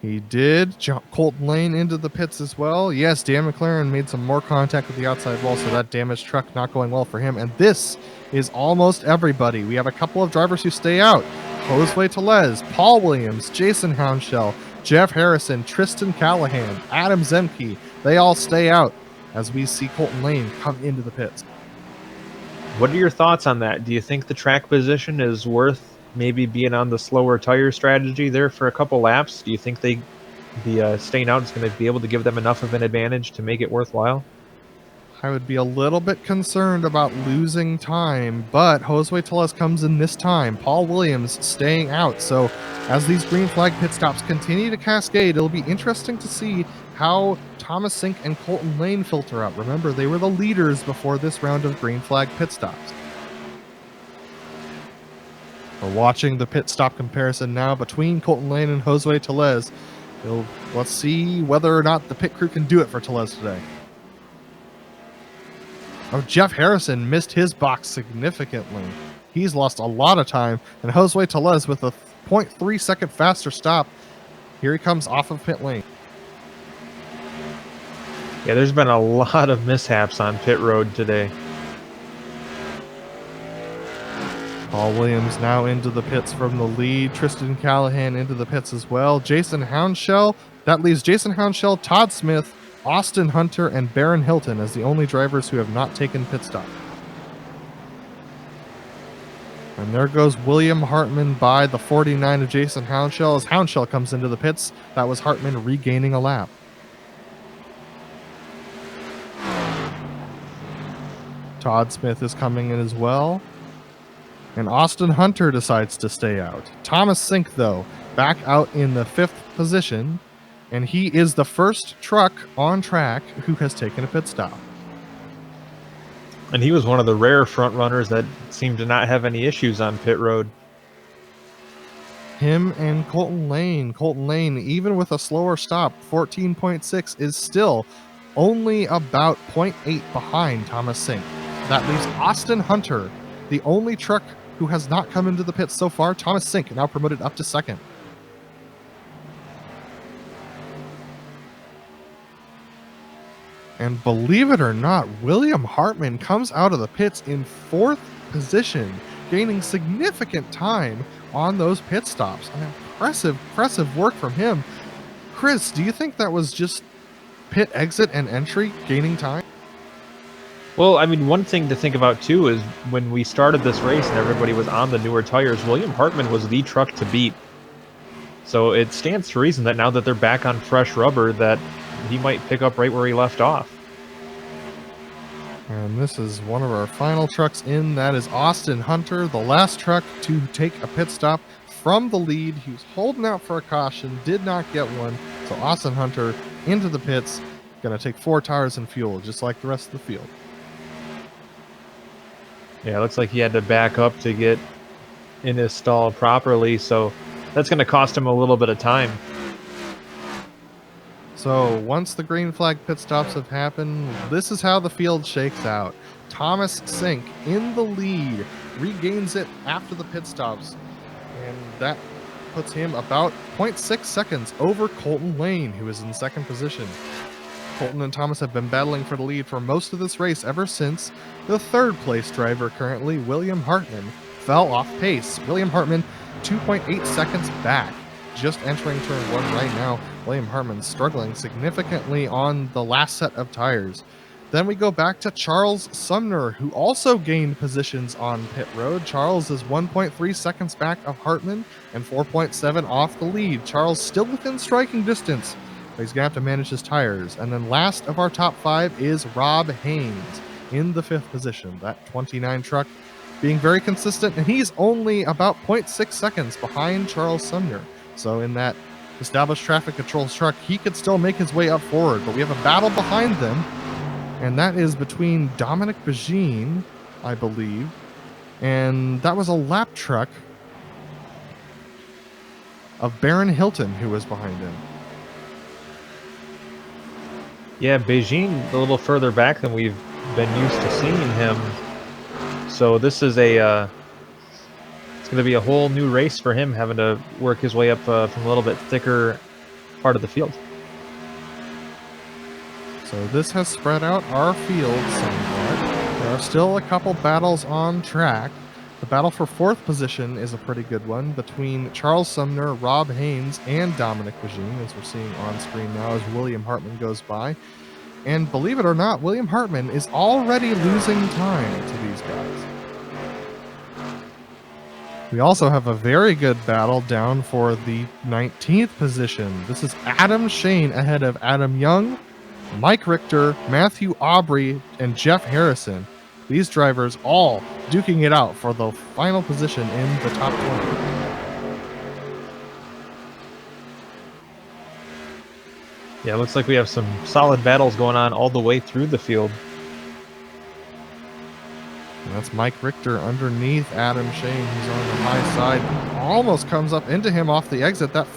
He did. Colton Lane into the pits as well. Yes, Dan McLaren made some more contact with the outside wall, so that damaged truck not going well for him. And this is almost everybody. We have a couple of drivers who stay out. Josue Tellez, Paul Williams, Jason Hounshell, Jeff Harrison, Tristan Callahan, Adam Zemke. They all stay out as we see Colton Lane come into the pits. What are your thoughts on that? Do you think the track position is worth maybe being on the slower tire strategy there for a couple laps? Do you think the staying out is going to be able to give them enough of an advantage to make it worthwhile? I would be a little bit concerned about losing time, but Josue Tellez comes in this time. Paul Williams staying out. So as these green flag pit stops continue to cascade, it'll be interesting to see how Thomas Sink and Colton Lane filter out. Remember, they were the leaders before this round of green flag pit stops. We're watching the pit stop comparison now between Colton Lane and Josue Tellez. Let's see whether or not the pit crew can do it for Tellez today. Oh, Jeff Harrison missed his box significantly. He's lost a lot of time, and Josue Tellez with a 0.3 second faster stop. Here he comes off of pit lane. Yeah, there's been a lot of mishaps on pit road today. Paul Williams now into the pits from the lead. Tristan Callahan into the pits as well. Jason Hounshell That leaves Jason Hounshell, Todd Smith, Austin Hunter, and Baron Hilton as the only drivers who have not taken pit stop. And there goes William Hartman by the 49 of Jason Hounshell as Hounshell comes into the pits. That was Hartman regaining a lap. Todd Smith is coming in as well. And Austin Hunter decides to stay out. Thomas Sink, though, back out in the 5th position. And he is the first truck on track who has taken a pit stop. And he was one of the rare front runners that seemed to not have any issues on pit road. Him and Colton Lane. Colton Lane, even with a slower stop, 14.6, is still only about 0.8 behind Thomas Sink. That leaves Austin Hunter, the only truck who has not come into the pits so far. Thomas Sink now promoted up to 2nd. And believe it or not, William Hartman comes out of the pits in 4th position, gaining significant time on those pit stops. An impressive work from him. Chris, do you think that was just pit exit and entry gaining time? Well, I mean, one thing to think about too is when we started this race and everybody was on the newer tires, William Hartman was the truck to beat. So it stands to reason that now that they're back on fresh rubber, that he might pick up right where he left off. And this is one of our final trucks in. That is Austin Hunter, the last truck to take a pit stop from the lead. He was holding out for a caution, did not get one. So Austin Hunter into the pits, going to take 4 tires and fuel, just like the rest of the field. Yeah, it looks like he had to back up to get in his stall properly, so that's going to cost him a little bit of time. So once the green flag pit stops have happened, this is how the field shakes out. Thomas Sink in the lead, regains it after the pit stops, and that puts him about 0.6 seconds over Colton Lane, who is in 2nd position. Colton and Thomas have been battling for the lead for most of this race ever since the 3rd place driver currently, William Hartman, fell off pace. William Hartman 2.8 seconds back, just entering turn 1 right now. William Hartman struggling significantly on the last set of tires. Then we go back to Charles Sumner, who also gained positions on pit road. Charles is 1.3 seconds back of Hartman and 4.7 off the lead. Charles still within striking distance, but he's going to have to manage his tires. And then last of our top 5 is Rob Haynes in the 5th position. That 29 truck being very consistent, and he's only about 0.6 seconds behind Charles Sumner. So in that established traffic controls truck, he could still make his way up forward, but we have a battle behind them, and that is between Dominic Begine, I believe, and that was a lap truck of Baron Hilton who was behind him. Yeah, Beijing a little further back than we've been used to seeing him. So this is it's going to be a whole new race for him, having to work his way up from a little bit thicker part of the field. So this has spread out our field somewhat. There are still a couple battles on track. The battle for 4th position is a pretty good one between Charles Sumner, Rob Haynes, and Dominic Begine, as we're seeing on screen now as William Hartman goes by. And believe it or not, William Hartman is already losing time to these guys. We also have a very good battle down for the 19th position. This is Adam Shane ahead of Adam Young, Mike Richter, Matthew Aubrey, and Jeff Harrison. These drivers all duking it out for the final position in the top 20. Yeah, it looks like we have some solid battles going on all the way through the field. And that's Mike Richter underneath Adam Shane, who's on the high side. Almost comes up into him off the exit. That's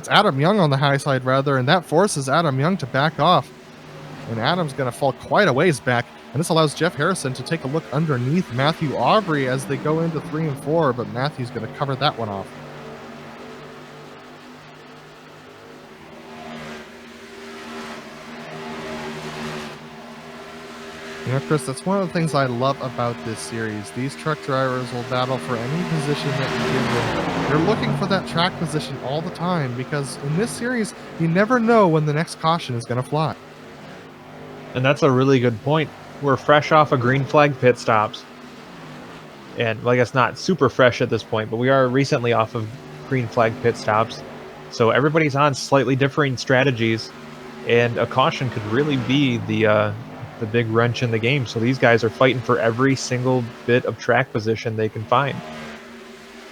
Adam Young on the high side, rather, and that forces Adam Young to back off. And Adam's going to fall quite a ways back, and this allows Jeff Harrison to take a look underneath Matthew Aubrey as they go into 3 and 4, but Matthew's going to cover that one off. You know, Chris, that's one of the things I love about this series. These truck drivers will battle for any position that you give them. They're looking for that track position all the time because in this series, you never know when the next caution is going to fly. And that's a really good point. We're fresh off of green flag pit stops. And well, I guess not super fresh at this point, but we are recently off of green flag pit stops. So everybody's on slightly differing strategies, and a caution could really be the big wrench in the game. So these guys are fighting for every single bit of track position they can find.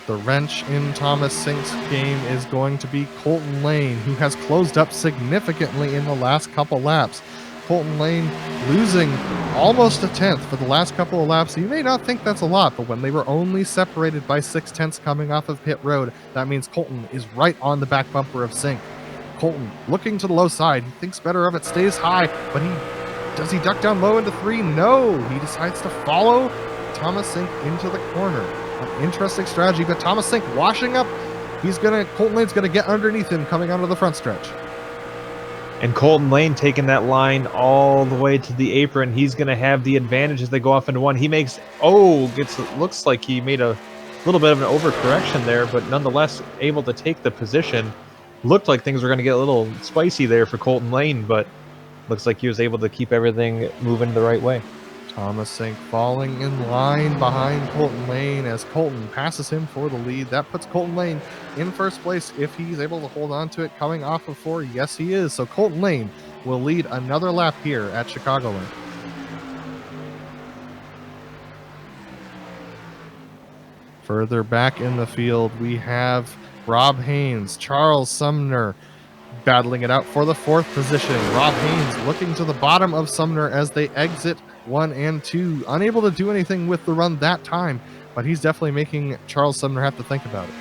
The wrench in Thomas Sink's game is going to be Colton Lane, who has closed up significantly in the last couple laps. Colton Lane losing almost a tenth for the last couple of laps. You may not think that's a lot, but when they were only separated by 6/10 coming off of pit road, that means Colton is right on the back bumper of Sink. Colton looking to the low side. He thinks better of it, stays high, but does he duck down low into 3? No, he decides to follow Thomas Sink into the corner. An interesting strategy, but Thomas Sink washing up. Colton Lane's gonna get underneath him coming onto the front stretch. And Colton Lane taking that line all the way to the apron. He's going to have the advantage as they go off into one. He looks like he made a little bit of an overcorrection there, but nonetheless able to take the position. Looked like things were going to get a little spicy there for Colton Lane, but looks like he was able to keep everything moving the right way. Thomas Sink falling in line behind Colton Lane as Colton passes him for the lead. That puts Colton Lane in first place if he's able to hold on to it coming off of 4. Yes, he is. So Colton Lane will lead another lap here at Chicagoland. Further back in the field, we have Rob Haynes, Charles Sumner, battling it out for the 4th position. Rob Haynes looking to the bottom of Sumner as they exit 1 and 2. Unable to do anything with the run that time, but he's definitely making Charles Sumner have to think about it.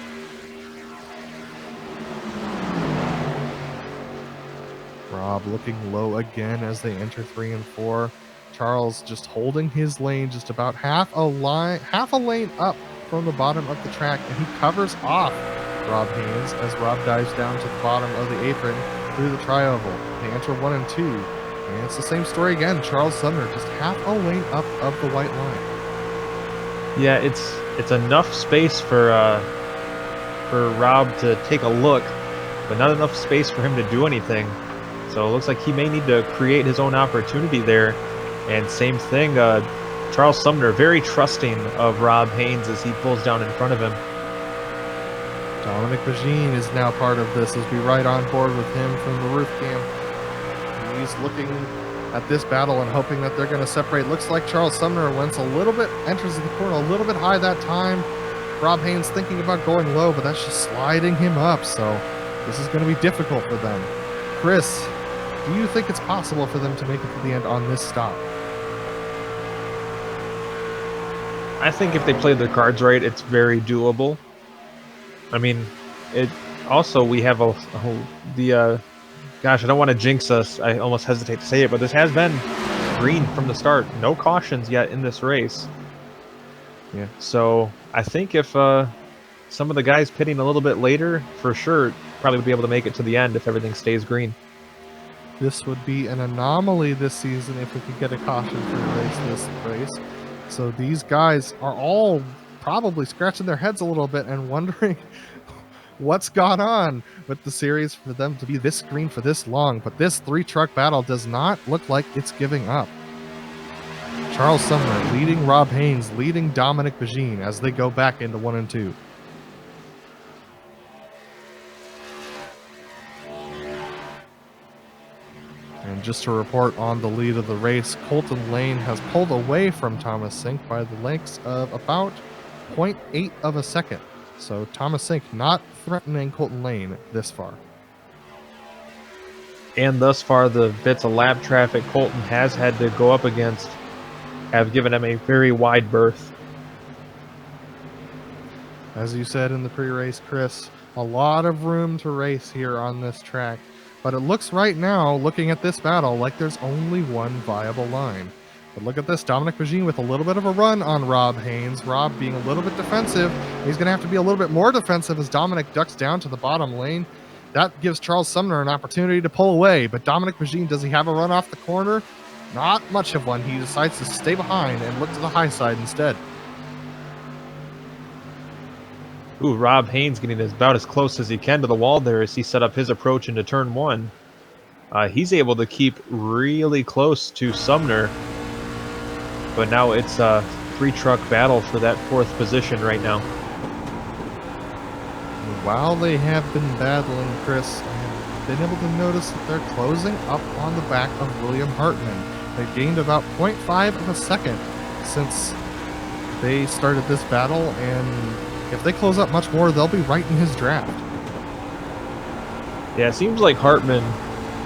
Rob looking low again as they enter 3 and 4. Charles just holding his lane just about half a lane up from the bottom of the track, and he covers off Rob Haynes as Rob dives down to the bottom of the apron through the tri-oval. They enter 1 and 2, and it's the same story again. Charles Sumner just half a lane up of the white line. Yeah, it's enough space for Rob to take a look, but not enough space for him to do anything. So it looks like he may need to create his own opportunity there. And same thing, Charles Sumner very trusting of Rob Haynes as he pulls down in front of him. Dominic Bagine is now part of this as we ride on board with him from the roof cam. He's looking at this battle and hoping that they're going to separate. Looks like Charles Sumner enters the corner a little bit high that time. Rob Haynes thinking about going low, but that's just sliding him up. So this is going to be difficult for them. Chris, do you think it's possible for them to make it to the end on this stop? I think if they play their cards right, it's very doable. I mean, we have gosh, I don't want to jinx us. I almost hesitate to say it, but this has been green from the start. No cautions yet in this race. Yeah. So I think if some of the guys pitting a little bit later, for sure, probably would be able to make it to the end if everything stays green. This would be an anomaly this season if we could get a caution-free this race. So these guys are all probably scratching their heads a little bit and wondering what's gone on with the series for them to be this green for this long. But this 3-truck battle does not look like it's giving up. Charles Sumner leading Rob Haynes, leading Dominic Bagine as they go back into 1 and 2. And just to report on the lead of the race, Colton Lane has pulled away from Thomas Sink by the lengths of about 0.8 of a second. So Thomas Sink not threatening Colton Lane this far. And thus far, the bits of lap traffic Colton has had to go up against have given him a very wide berth. As you said in the pre-race, Chris, a lot of room to race here on this track. But it looks right now, looking at this battle, like there's only one viable line. But look at this, Dominic Bagine with a little bit of a run on Rob Haynes. Rob being a little bit defensive. He's going to have to be a little bit more defensive as Dominic ducks down to the bottom lane. That gives Charles Sumner an opportunity to pull away. But Dominic Bagine, does he have a run off the corner? not much of one. He decides to stay behind and look to the high side instead. Ooh, Rob Haynes getting about as close as he can to the wall there as he set up his approach into turn one. He's able to keep really close to Sumner, but now it's a three-truck battle for that fourth position right now. While they have been battling, Chris, I've been able to notice that they're closing up on the back of William Hartman. They gained about 0.5 of a second since they started this battle, and if they close up much more, they'll be right in his draft. Yeah, it seems like Hartman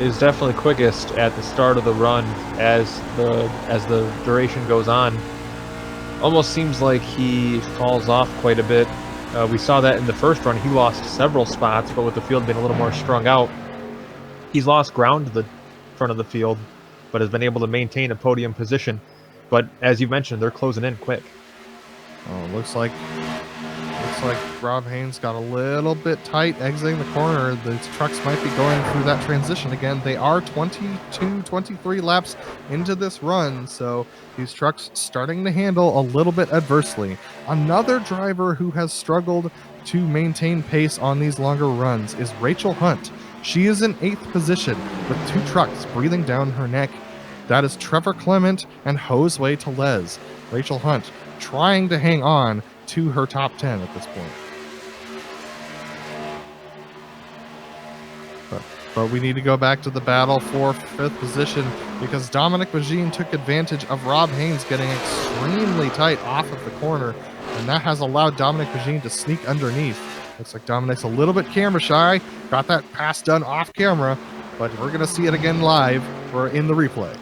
is definitely quickest at the start of the run as the duration goes on. Almost seems like he falls off quite a bit. We saw that in the first run. He lost several spots, but with the field being a little more strung out, he's lost ground to the front of the field, but has been able to maintain a podium position. But as you mentioned, they're closing in quick. Oh, looks like Rob Haynes got a little bit tight exiting the corner. The trucks might be going through that transition again. They are 22, 23 laps into this run, so these trucks starting to handle a little bit adversely. Another driver who has struggled to maintain pace on these longer runs is Rachel Hunt. She is in 8th position with 2 trucks breathing down her neck. That is Trevor Clement and Josue Tellez. Rachel Hunt trying to hang on to her top 10 at this point. But we need to go back to the battle for 5th position because Dominic Magine took advantage of Rob Haynes getting extremely tight off of the corner, and that has allowed Dominic Magine to sneak underneath. Looks like Dominic's a little bit camera shy. Got that pass done off camera, but we're going to see it again live or in the replay.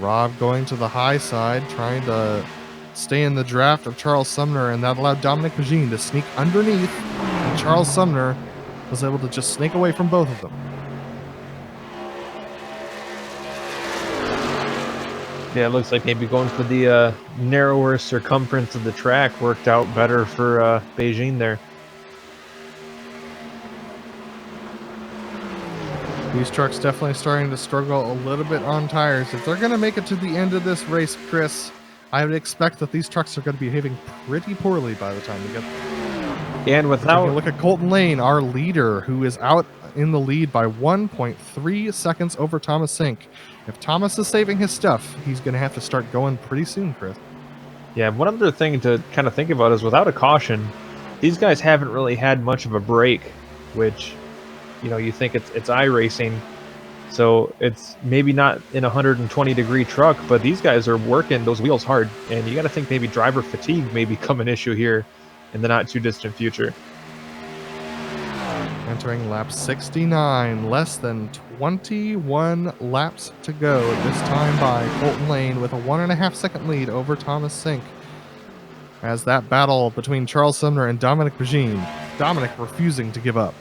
Rob going to the high side, trying to stay in the draft of Charles Sumner, and that allowed Dominic Magine to sneak underneath, and Charles Sumner was able to just snake away from both of them. Yeah, it looks like maybe going for the narrower circumference of the track worked out better for Beijing there. These trucks definitely starting to struggle a little bit on tires. If they're going to make it to the end of this race, Chris, I would expect that these trucks are going to be behaving pretty poorly by the time we get there. And without... Look at Colton Lane, our leader, who is out in the lead by 1.3 seconds over Thomas Sink. If Thomas is saving his stuff, he's going to have to start going pretty soon, Chris. Yeah, one other thing to kind of think about is without a caution, these guys haven't really had much of a break, which... You know, you think it's iRacing, so it's maybe not in a 120-degree truck, but these guys are working those wheels hard, and you got to think maybe driver fatigue may become an issue here in the not-too-distant future. Entering lap 69, less than 21 laps to go this time by Colton Lane with a 1.5-second lead over Thomas Sink. As that battle between Charles Sumner and Dominic Magine, Dominic refusing to give up.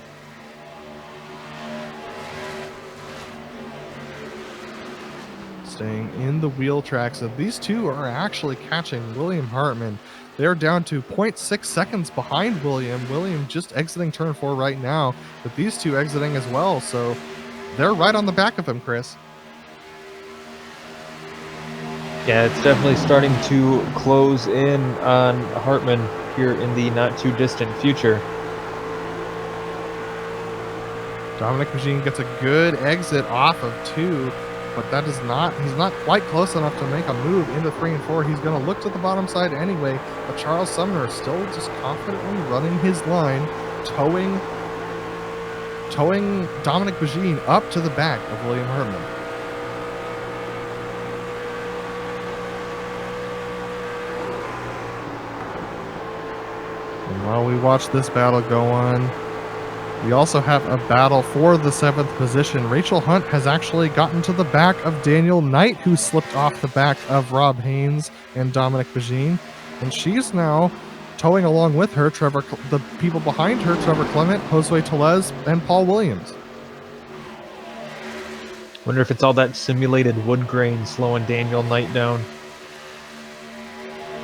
Staying in the wheel tracks, and these two are actually catching William Hartman. They're down to 0.6 seconds behind William. William just exiting turn 4 right now, but these two exiting as well, so they're right on the back of him, Chris. Yeah, it's definitely starting to close in on Hartman here in the not-too-distant future. Dominic Magine gets a good exit off of 2, but that is not, he's not quite close enough to make a move into 3 and 4. He's going to look to the bottom side anyway, but Charles Sumner is still just confidently running his line, towing Dominic Magine up to the back of William Hartman. And while we watch this battle go on, we also have a battle for the 7th position. Rachel Hunt has actually gotten to the back of Daniel Knight, who slipped off the back of Rob Haynes and Dominic Magine. And she's now towing along with her the people behind her, Trevor Clement, Josue Tellez, and Paul Williams. Wonder if it's all that simulated wood grain slowing Daniel Knight down.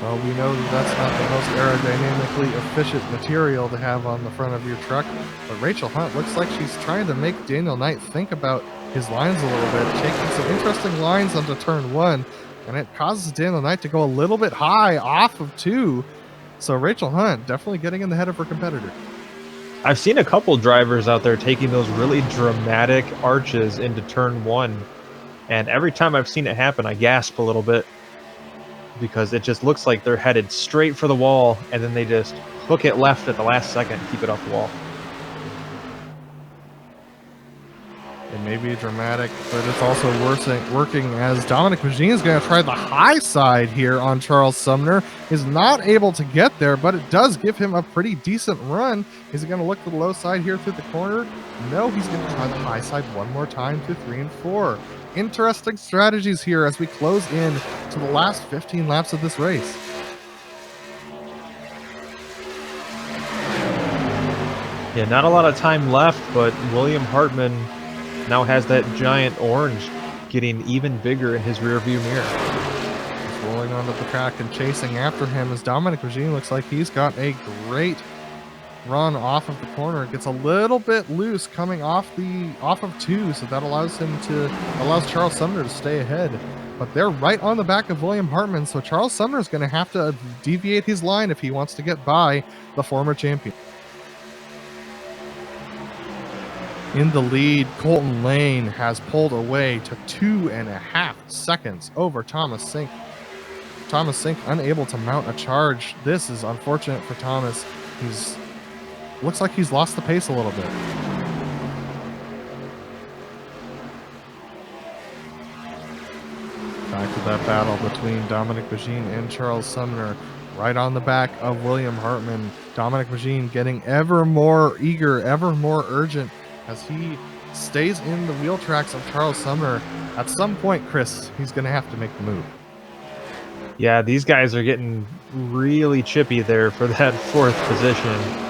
Well, we know that that's not the most aerodynamically efficient material to have on the front of your truck, but Rachel Hunt looks like she's trying to make Daniel Knight think about his lines a little bit, taking some interesting lines onto turn 1, and it causes Daniel Knight to go a little bit high off of 2. So Rachel Hunt definitely getting in the head of her competitor. I've seen a couple drivers out there taking those really dramatic arches into turn 1, and every time I've seen it happen, I gasp a little bit because it just looks like they're headed straight for the wall, and then they just hook it left at the last second and keep it off the wall. It may be dramatic, but it's also working as Dominic Magin is going to try the high side here on Charles Sumner. Is not able to get there, but it does give him a pretty decent run. Is he going to look to the low side here through the corner? No, he's going to try the high side one more time to 3 and 4. Interesting strategies here as we close in to the last 15 laps of this race. Yeah, not a lot of time left, but William Hartman now has that giant orange getting even bigger in his rear view mirror. He's rolling onto the track and chasing after him as Dominic Magin looks like he's got a great run off of the corner. It gets a little bit loose coming off of 2, so that allows Charles Sumner to stay ahead. But they're right on the back of William Hartman, so Charles Sumner is going to have to deviate his line if he wants to get by the former champion. In the lead, Colton Lane has pulled away to 2.5 seconds over Thomas Sink. Thomas Sink unable to mount a charge. This is unfortunate for Thomas. Looks like he's lost the pace a little bit. Back to that battle between Dominic Magin and Charles Sumner. Right on the back of William Hartman. Dominic Magin getting ever more eager, ever more urgent as he stays in the wheel tracks of Charles Sumner. At some point, Chris, he's going to have to make the move. Yeah, these guys are getting really chippy there for that 4th position.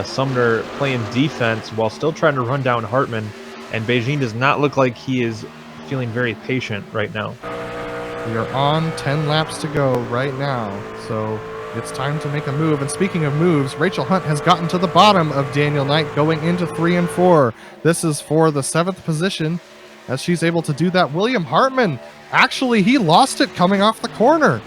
Sumner playing defense while still trying to run down Hartman, and Beijing does not look like he is feeling very patient right now. We are on 10 laps to go right now, so it's time to make a move. And speaking of moves, Rachel Hunt has gotten to the bottom of Daniel Knight going into 3 and 4. This is for the 7th position as she's able to do that. William Hartman, actually, he lost it coming off the corner.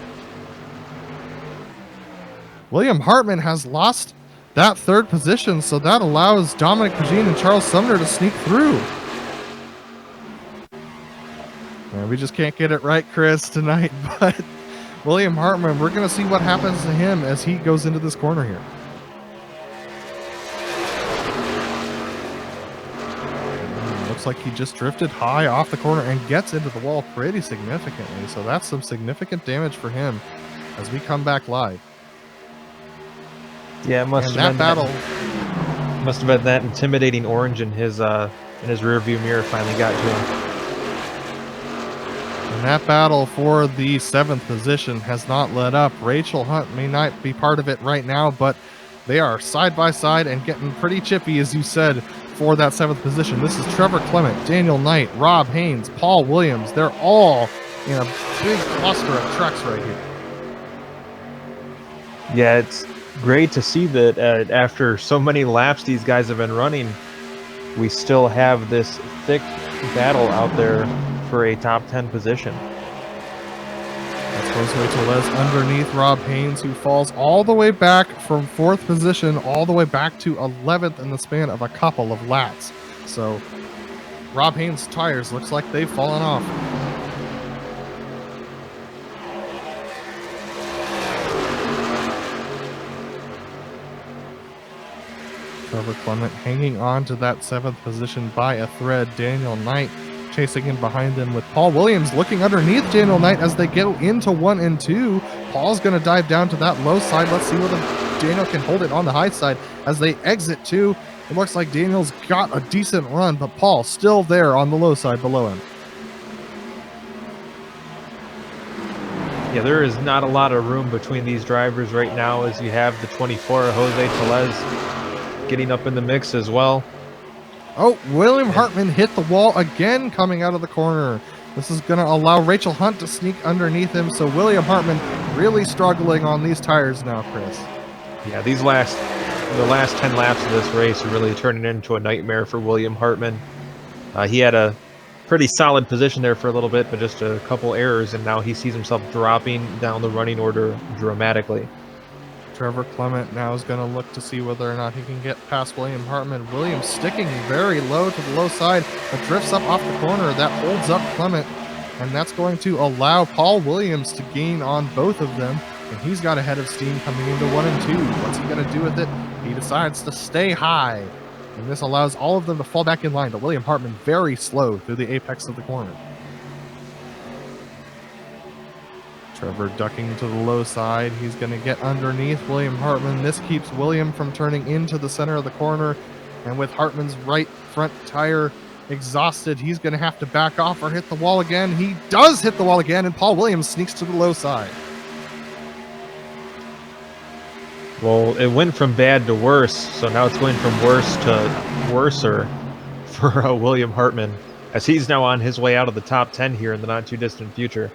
William Hartman has lost that 3rd position, so that allows Dominic Magin and Charles Sumner to sneak through. Man, we just can't get it right, Chris, tonight, but William Hartman, we're going to see what happens to him as he goes into this corner here. Looks like he just drifted high off the corner and gets into the wall pretty significantly, so that's some significant damage for him as we come back live. Yeah, it must have been that intimidating orange in his rear view mirror finally got to him. And that battle for the 7th position has not let up. Rachel Hunt may not be part of it right now, but they are side by side and getting pretty chippy, as you said, for that 7th position. This is Trevor Clement, Daniel Knight, Rob Haynes, Paul Williams. They're all in a big cluster of trucks right here. Yeah, it's great to see that after so many laps these guys have been running, we still have this thick battle out there for a top 10 position. That's Jose Tellez underneath Rob Haynes, who falls all the way back from 4th position all the way back to 11th in the span of a couple of laps. So Rob Haynes' tires looks like they've fallen off. Trevor Clement hanging on to that 7th position by a thread. Daniel Knight chasing in behind them with Paul Williams looking underneath Daniel Knight as they go into 1 and 2. Paul's going to dive down to that low side. Let's see whether Daniel can hold it on the high side as they exit 2. It looks like Daniel's got a decent run, but Paul still there on the low side below him. Yeah, there is not a lot of room between these drivers right now as you have the 24, Jose Tellez, getting up in the mix as well. Oh, William Hartman hit the wall again coming out of the corner. This is going to allow Rachel Hunt to sneak underneath him, so William Hartman really struggling on these tires now, Chris. Yeah, the last 10 laps of this race are really turning into a nightmare for William Hartman. He had a pretty solid position there for a little bit, but just a couple errors, and now he sees himself dropping down the running order dramatically. Trevor Clement now is going to look to see whether or not he can get past William Hartman. William sticking very low to the low side, but drifts up off the corner. That holds up Clement, and that's going to allow Paul Williams to gain on both of them, and he's got a head of steam coming into 1 and 2. What's he going to do with it? He decides to stay high, and this allows all of them to fall back in line, but William Hartman very slow through the apex of the corner. Trevor ducking to the low side. He's going to get underneath William Hartman. This keeps William from turning into the center of the corner. And with Hartman's right front tire exhausted, he's going to have to back off or hit the wall again. He does hit the wall again, and Paul Williams sneaks to the low side. Well, it went from bad to worse, so now it's going from worse to worser for William Hartman, as he's now on his way out of the top 10 here in the not-too-distant future.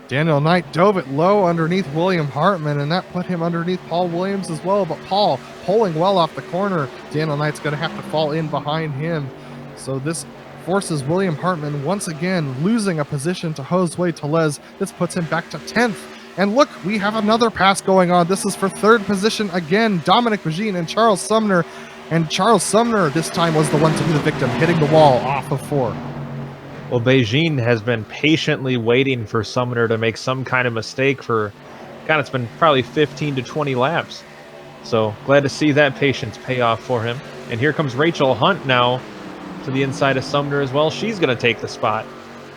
Daniel Knight dove it low underneath William Hartman, and that put him underneath Paul Williams as well. But Paul pulling well off the corner. Daniel Knight's going to have to fall in behind him. So this forces William Hartman once again losing a position to Josue Tellez. This puts him back to 10th. And look, we have another pass going on. This is for 3rd position again. Dominic Magine and Charles Sumner. And Charles Sumner this time was the one to be the victim, hitting the wall off of 4. Well, Beijing has been patiently waiting for Sumner to make some kind of mistake for, God, it's been probably 15 to 20 laps. So glad to see that patience pay off for him. And here comes Rachel Hunt now to the inside of Sumner as well. She's going to take the spot.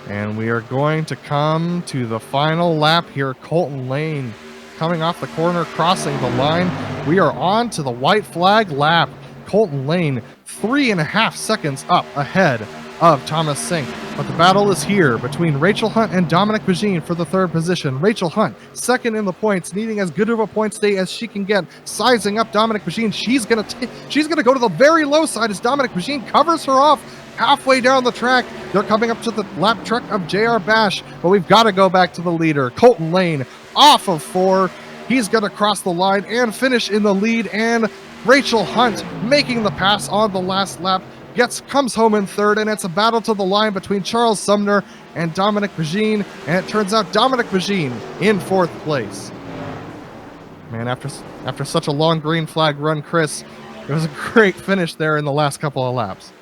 And we are going to come to the final lap here. Colton Lane coming off the corner, crossing the line. We are on to the white flag lap. Colton Lane 3.5 seconds up ahead of Thomas Sink. But the battle is here between Rachel Hunt and Dominic Magine for the 3rd position. Rachel Hunt, 2nd in the points, needing as good of a point stay as she can get, sizing up Dominic Magine. She's gonna go to the very low side as Dominic Magine covers her off halfway down the track. They're coming up to the lap truck of JR Bash, but we've got to go back to the leader. Colton Lane off of 4. He's gonna cross the line and finish in the lead, and Rachel Hunt making the pass on the last lap. Comes home in 3rd, and it's a battle to the line between Charles Sumner and Dominic Magine, and it turns out Dominic Magine in 4th place. Man, after such a long green flag run, Chris, it was a great finish there in the last couple of laps.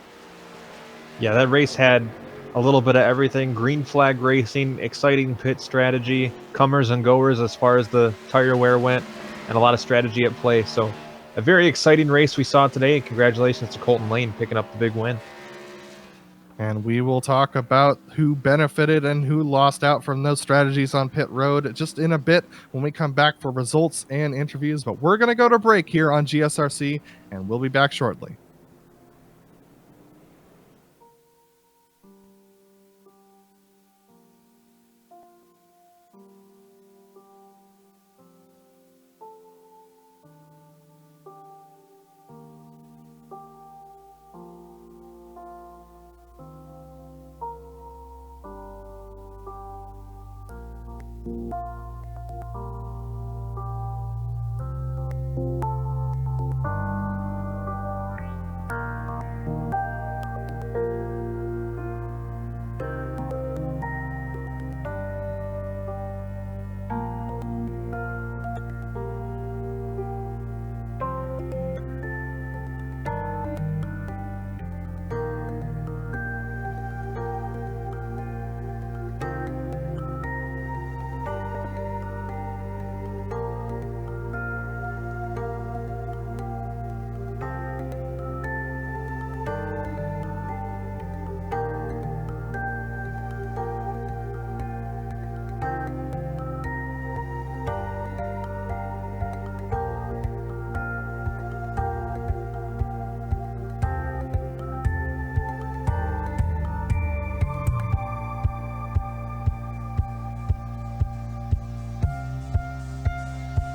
Yeah, that race had a little bit of everything. Green flag racing, exciting pit strategy, comers and goers as far as the tire wear went, and a lot of strategy at play. So a very exciting race we saw today. Congratulations to Colton Lane picking up the big win. And we will talk about who benefited and who lost out from those strategies on pit road just in a bit when we come back for results and interviews. But we're going to go to break here on GSRC, and we'll be back shortly.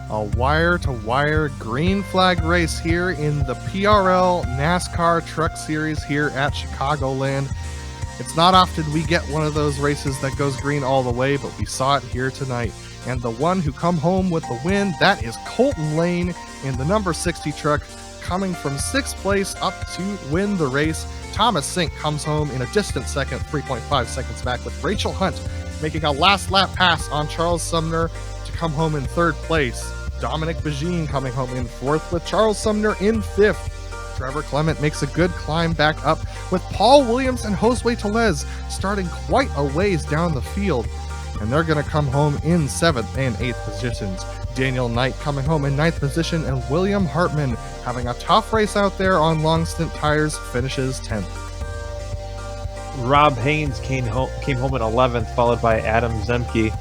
A wire-to-wire green flag race here in the PRL NASCAR Truck Series here at Chicagoland. It's not often we get one of those races that goes green all the way, but we saw it here tonight. And the one who come home with the win, that is Colton Lane in the number 60 truck, coming from 6th place up to win the race. Thomas Sink comes home in a distant second, 3.5 seconds back, with Rachel Hunt making a last lap pass on Charles Sumner to come home in 3rd place. Dominic Bajin coming home in 4th, with Charles Sumner in 5th. Trevor Clement makes a good climb back up, with Paul Williams and Josue Tellez starting quite a ways down the field, and they're going to come home in 7th and 8th positions. Daniel Knight coming home in 9th position, and William Hartman, having a tough race out there on long stint tires, finishes 10th. Rob Haynes came home in 11th, followed by Adam Zemke.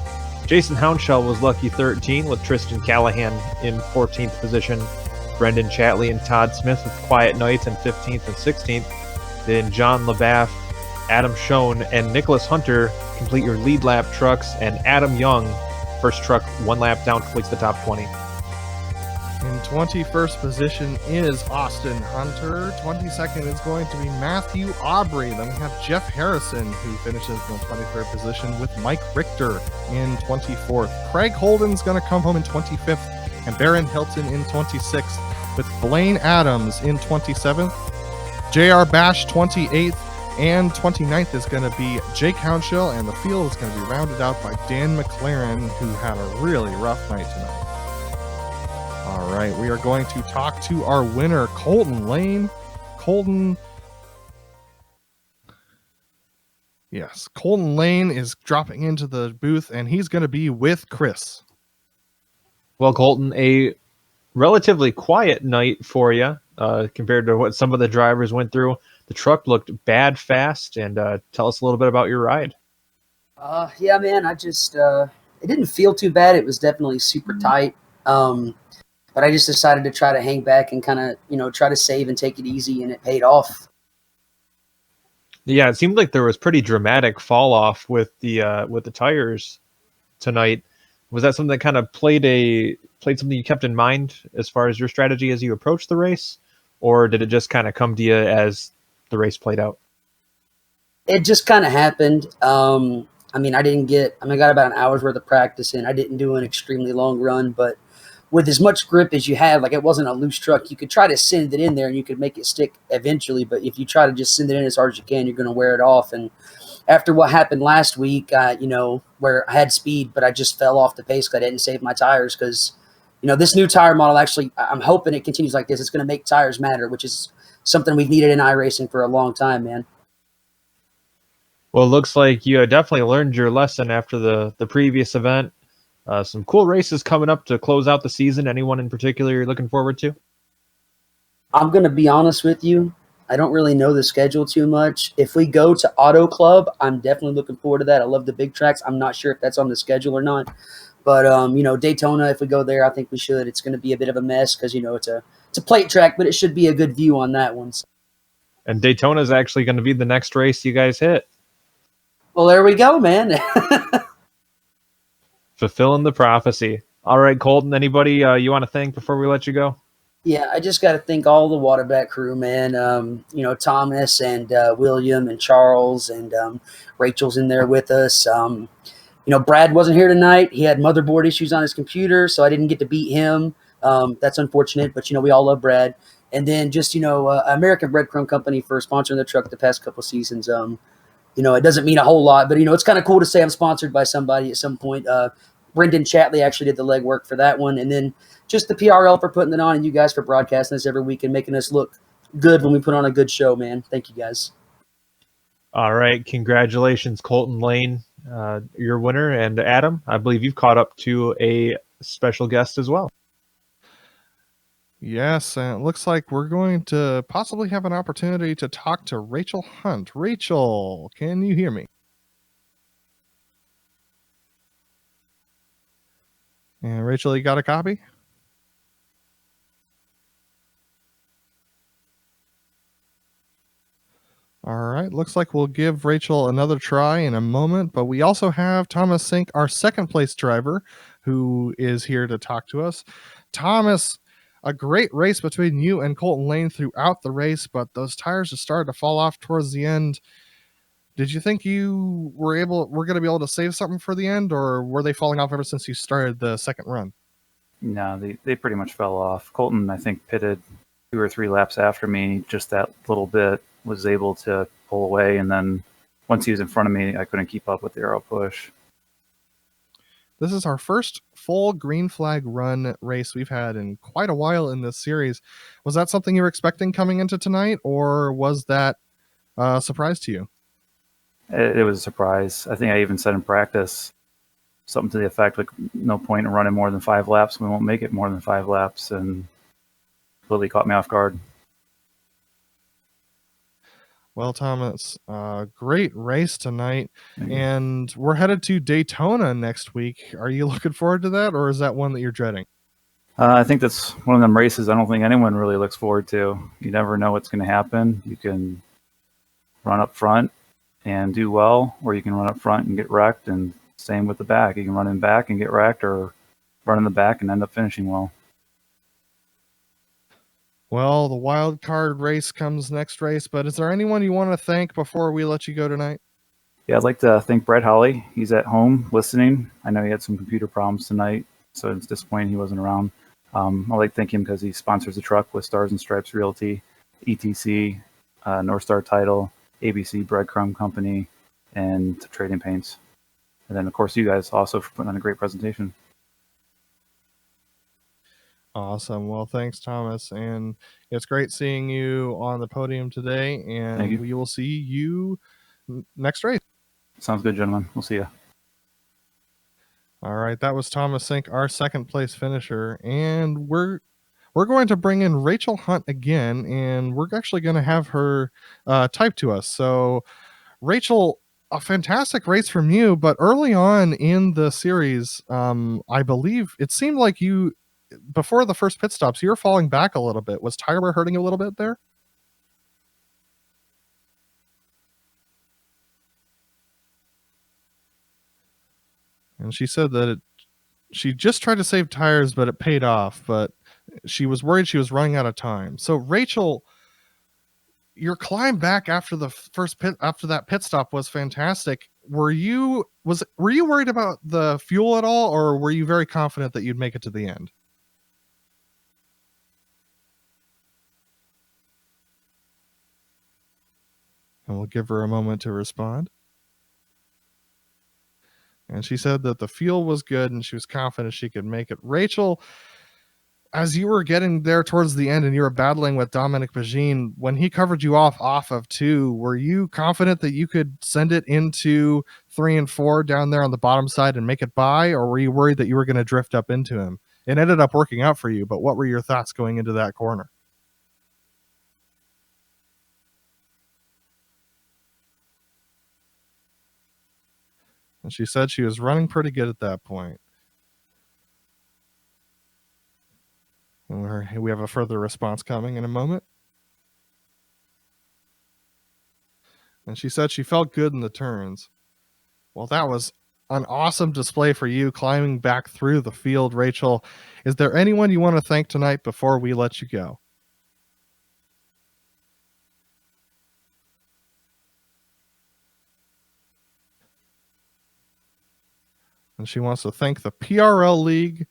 Jason Hounshell was lucky 13, with Tristan Callahan in 14th position. Brendan Chatley and Todd Smith with quiet nights in 15th and 16th. Then John LaBaff, Adam Schoen, and Nicholas Hunter complete your lead lap trucks, and Adam Young, first truck 1 lap down, completes the top 20. In 21st position is Austin Hunter. 22nd is going to be Matthew Aubrey. Then we have Jeff Harrison, who finishes in the 23rd position, with Mike Richter in 24th. Craig Holden's going to come home in 25th, and Barron Hilton in 26th, with Blaine Adams in 27th. JR Bash 28th, and 29th is going to be Jake Hounshell, and the field is going to be rounded out by Dan McLaren, who had a really rough night tonight. All right, we are going to talk to our winner, Colton Lane. Colton Lane is dropping into the booth, and he's going to be with Chris. Well, Colton, a relatively quiet night for you compared to what some of the drivers went through. The truck looked bad fast, and tell us a little bit about your ride. Yeah, man, I just it didn't feel too bad. It was definitely super tight. But I just decided to try to hang back and kind of, try to save and take it easy, and it paid off. Yeah, it seemed like there was pretty dramatic fall off with the tires tonight. Was that something that kind of played something you kept in mind as far as your strategy as you approached the race, or did it just kind of come to you as the race played out? It just kind of happened. I got about an hour's worth of practice in. I didn't do an extremely long run, but with as much grip as you have, like it wasn't a loose truck, you could try to send it in there and you could make it stick eventually. But if you try to just send it in as hard as you can, you're going to wear it off. And after what happened last week, where I had speed, but I just fell off the pace because I didn't save my tires because, this new tire model, actually, I'm hoping it continues like this. It's going to make tires matter, which is something we've needed in iRacing for a long time, man. Well, it looks like you definitely learned your lesson after the previous event. Some cool races coming up to close out the season. Anyone in particular you're looking forward to? I'm going to be honest with you. I don't really know the schedule too much. If we go to Auto Club, I'm definitely looking forward to that. I love the big tracks. I'm not sure if that's on the schedule or not. But, Daytona, if we go there, I think we should. It's going to be a bit of a mess because, it's a plate track, but it should be a good view on that one. And Daytona is actually going to be the next race you guys hit. Well, there we go, man. Fulfilling the prophecy. All right, Colton, anybody you want to thank before we let you go? Yeah, I just got to thank all the Waterback crew, man. Thomas and William and Charles and Rachel's in there with us. Brad wasn't here tonight. He had motherboard issues on his computer, so I didn't get to beat him. That's unfortunate, but, we all love Brad. And then just, American Breadcrumb Company for sponsoring the truck the past couple seasons. It doesn't mean a whole lot, but, it's kind of cool to say I'm sponsored by somebody at some point. Brendan Chatley actually did the legwork for that one. And then just the PRL for putting it on and you guys for broadcasting this every week and making us look good when we put on a good show, man. Thank you, guys. All right. Congratulations, Colton Lane, your winner. And Adam, I believe you've caught up to a special guest as well. Yes, and it looks like we're going to possibly have an opportunity to talk to Rachel Hunt. Rachel, can you hear me? And Rachel, you got a copy? All right, looks like we'll give Rachel another try in a moment, but we also have Thomas Sink, our second place driver, who is here to talk to us. Thomas, a great race between you and Colton Lane throughout the race, but those tires just started to fall off towards the end. Did you think you were going to be able to save something for the end, or were they falling off ever since you started the second run? No, they pretty much fell off. Colton, I think, pitted 2 or 3 laps after me. Just that little bit was able to pull away, and then once he was in front of me, I couldn't keep up with the aero push. This is our first full green flag run race we've had in quite a while in this series. Was that something you were expecting coming into tonight, or was that a surprise to you? It was a surprise. I think I even said in practice something to the effect like, no point in running more than 5 laps. We won't make it more than 5 laps, and completely caught me off guard. Well, Thomas, great race tonight, and we're headed to Daytona next week. Are you looking forward to that, or is that one that you're dreading? I think that's one of them races I don't think anyone really looks forward to. You never know what's going to happen. You can run up front and do well, or you can run up front and get wrecked, and same with the back. You can run in back and get wrecked, or run in the back and end up finishing well. Well, the wild card race comes next race, but is there anyone you want to thank before we let you go tonight? Yeah, I'd like to thank Brett Holly. He's at home listening. I know he had some computer problems tonight, so it's disappointing he wasn't around. I'd like to thank him because he sponsors the truck with Stars and Stripes Realty, ETC, North Star Title, ABC Breadcrumb Company, and Trading Paints. And then, of course, you guys also for putting on a great presentation. Awesome. Well, thanks, Thomas. And it's great seeing you on the podium today. And we will see you next race. Sounds good, gentlemen. We'll see you. All right. That was Thomas Sink, our second place finisher. And we're going to bring in Rachel Hunt again. And we're actually going to have her type to us. So, Rachel, a fantastic race from you. But early on in the series, I believe it seemed like you, before the first pit stops, you were falling back a little bit. Was tire wear hurting you a little bit there? And she said that she just tried to save tires, but it paid off. But she was worried she was running out of time. So, Rachel, your climb back after the first pit, after that pit stop, was fantastic. Were you worried about the fuel at all, or were you very confident that you'd make it to the end? And we'll give her a moment to respond. And she said that the fuel was good and she was confident she could make it. Rachel, as you were getting there towards the end and you were battling with Dominic Pagine, when he covered you off of 2, were you confident that you could send it into 3 and 4 down there on the bottom side and make it by, or were you worried that you were going to drift up into him? It ended up working out for you, but what were your thoughts going into that corner? And she said she was running pretty good at that point. And we have a further response coming in a moment. And she said she felt good in the turns. Well, that was an awesome display for you climbing back through the field, Rachel. Is there anyone you want to thank tonight before we let you go? And she wants to thank the PRL League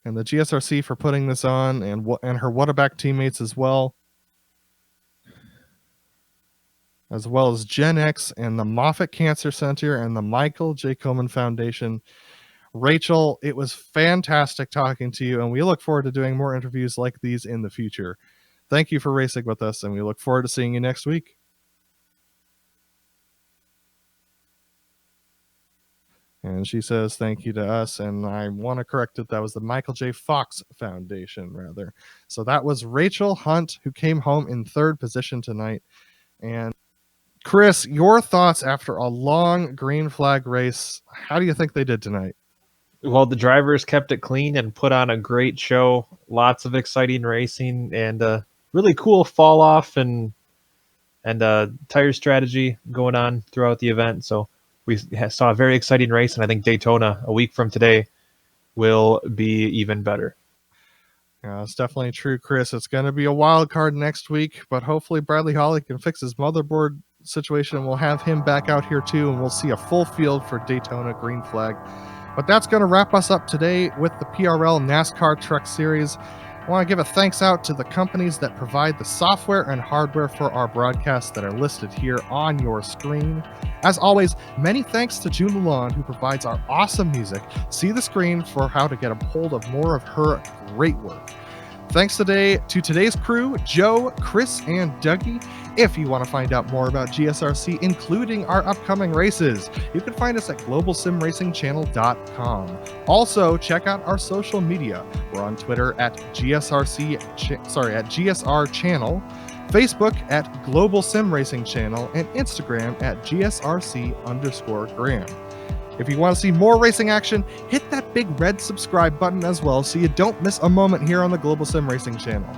and the GSRC for putting this on, and her Whataback teammates as well as Gen X and the Moffitt Cancer Center and the Michael J. Komen Foundation. Rachel, it was fantastic talking to you, and we look forward to doing more interviews like these in the future. Thank you for racing with us, and we look forward to seeing you next week. And she says thank you to us, and I want to correct it. That was the Michael J. Fox Foundation, rather. So that was Rachel Hunt, who came home in 3rd position tonight. And Chris, your thoughts after a long green flag race. How do you think they did tonight? Well, the drivers kept it clean and put on a great show. Lots of exciting racing and really cool fall off and tire strategy going on throughout the event. So we saw a very exciting race, and I think Daytona, a week from today, will be even better. Yeah, it's definitely true, Chris. It's going to be a wild card next week, but hopefully Bradley Holly can fix his motherboard situation. We'll have him back out here too, and we'll see a full field for Daytona green flag. But that's going to wrap us up today with the PRL NASCAR Truck Series. I want to give a thanks out to the companies that provide the software and hardware for our broadcasts that are listed here on your screen. As always, many thanks to June Lalonde, who provides our awesome music. See the screen for how to get a hold of more of her great work. Thanks today to today's crew, Joe, Chris, and Dougie. If you want to find out more about GSRC, including our upcoming races, you can find us at globalsimracingchannel.com. Also, check out our social media. We're on Twitter at GSR Channel, Facebook at Global SimRacing Channel, and Instagram at GSRC_Graham. If you want to see more racing action, hit that big red subscribe button as well so you don't miss a moment here on the Global Sim Racing Channel.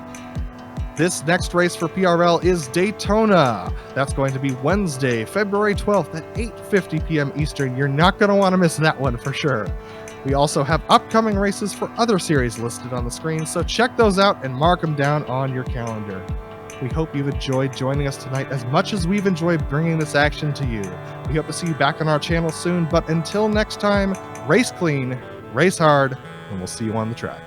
This next race for PRL is Daytona. That's going to be Wednesday, February 12th at 8:50 p.m. Eastern. You're not going to want to miss that one for sure. We also have upcoming races for other series listed on the screen, so check those out and mark them down on your calendar. We hope you've enjoyed joining us tonight as much as we've enjoyed bringing this action to you. We hope to see you back on our channel soon, but until next time, race clean, race hard, and we'll see you on the track.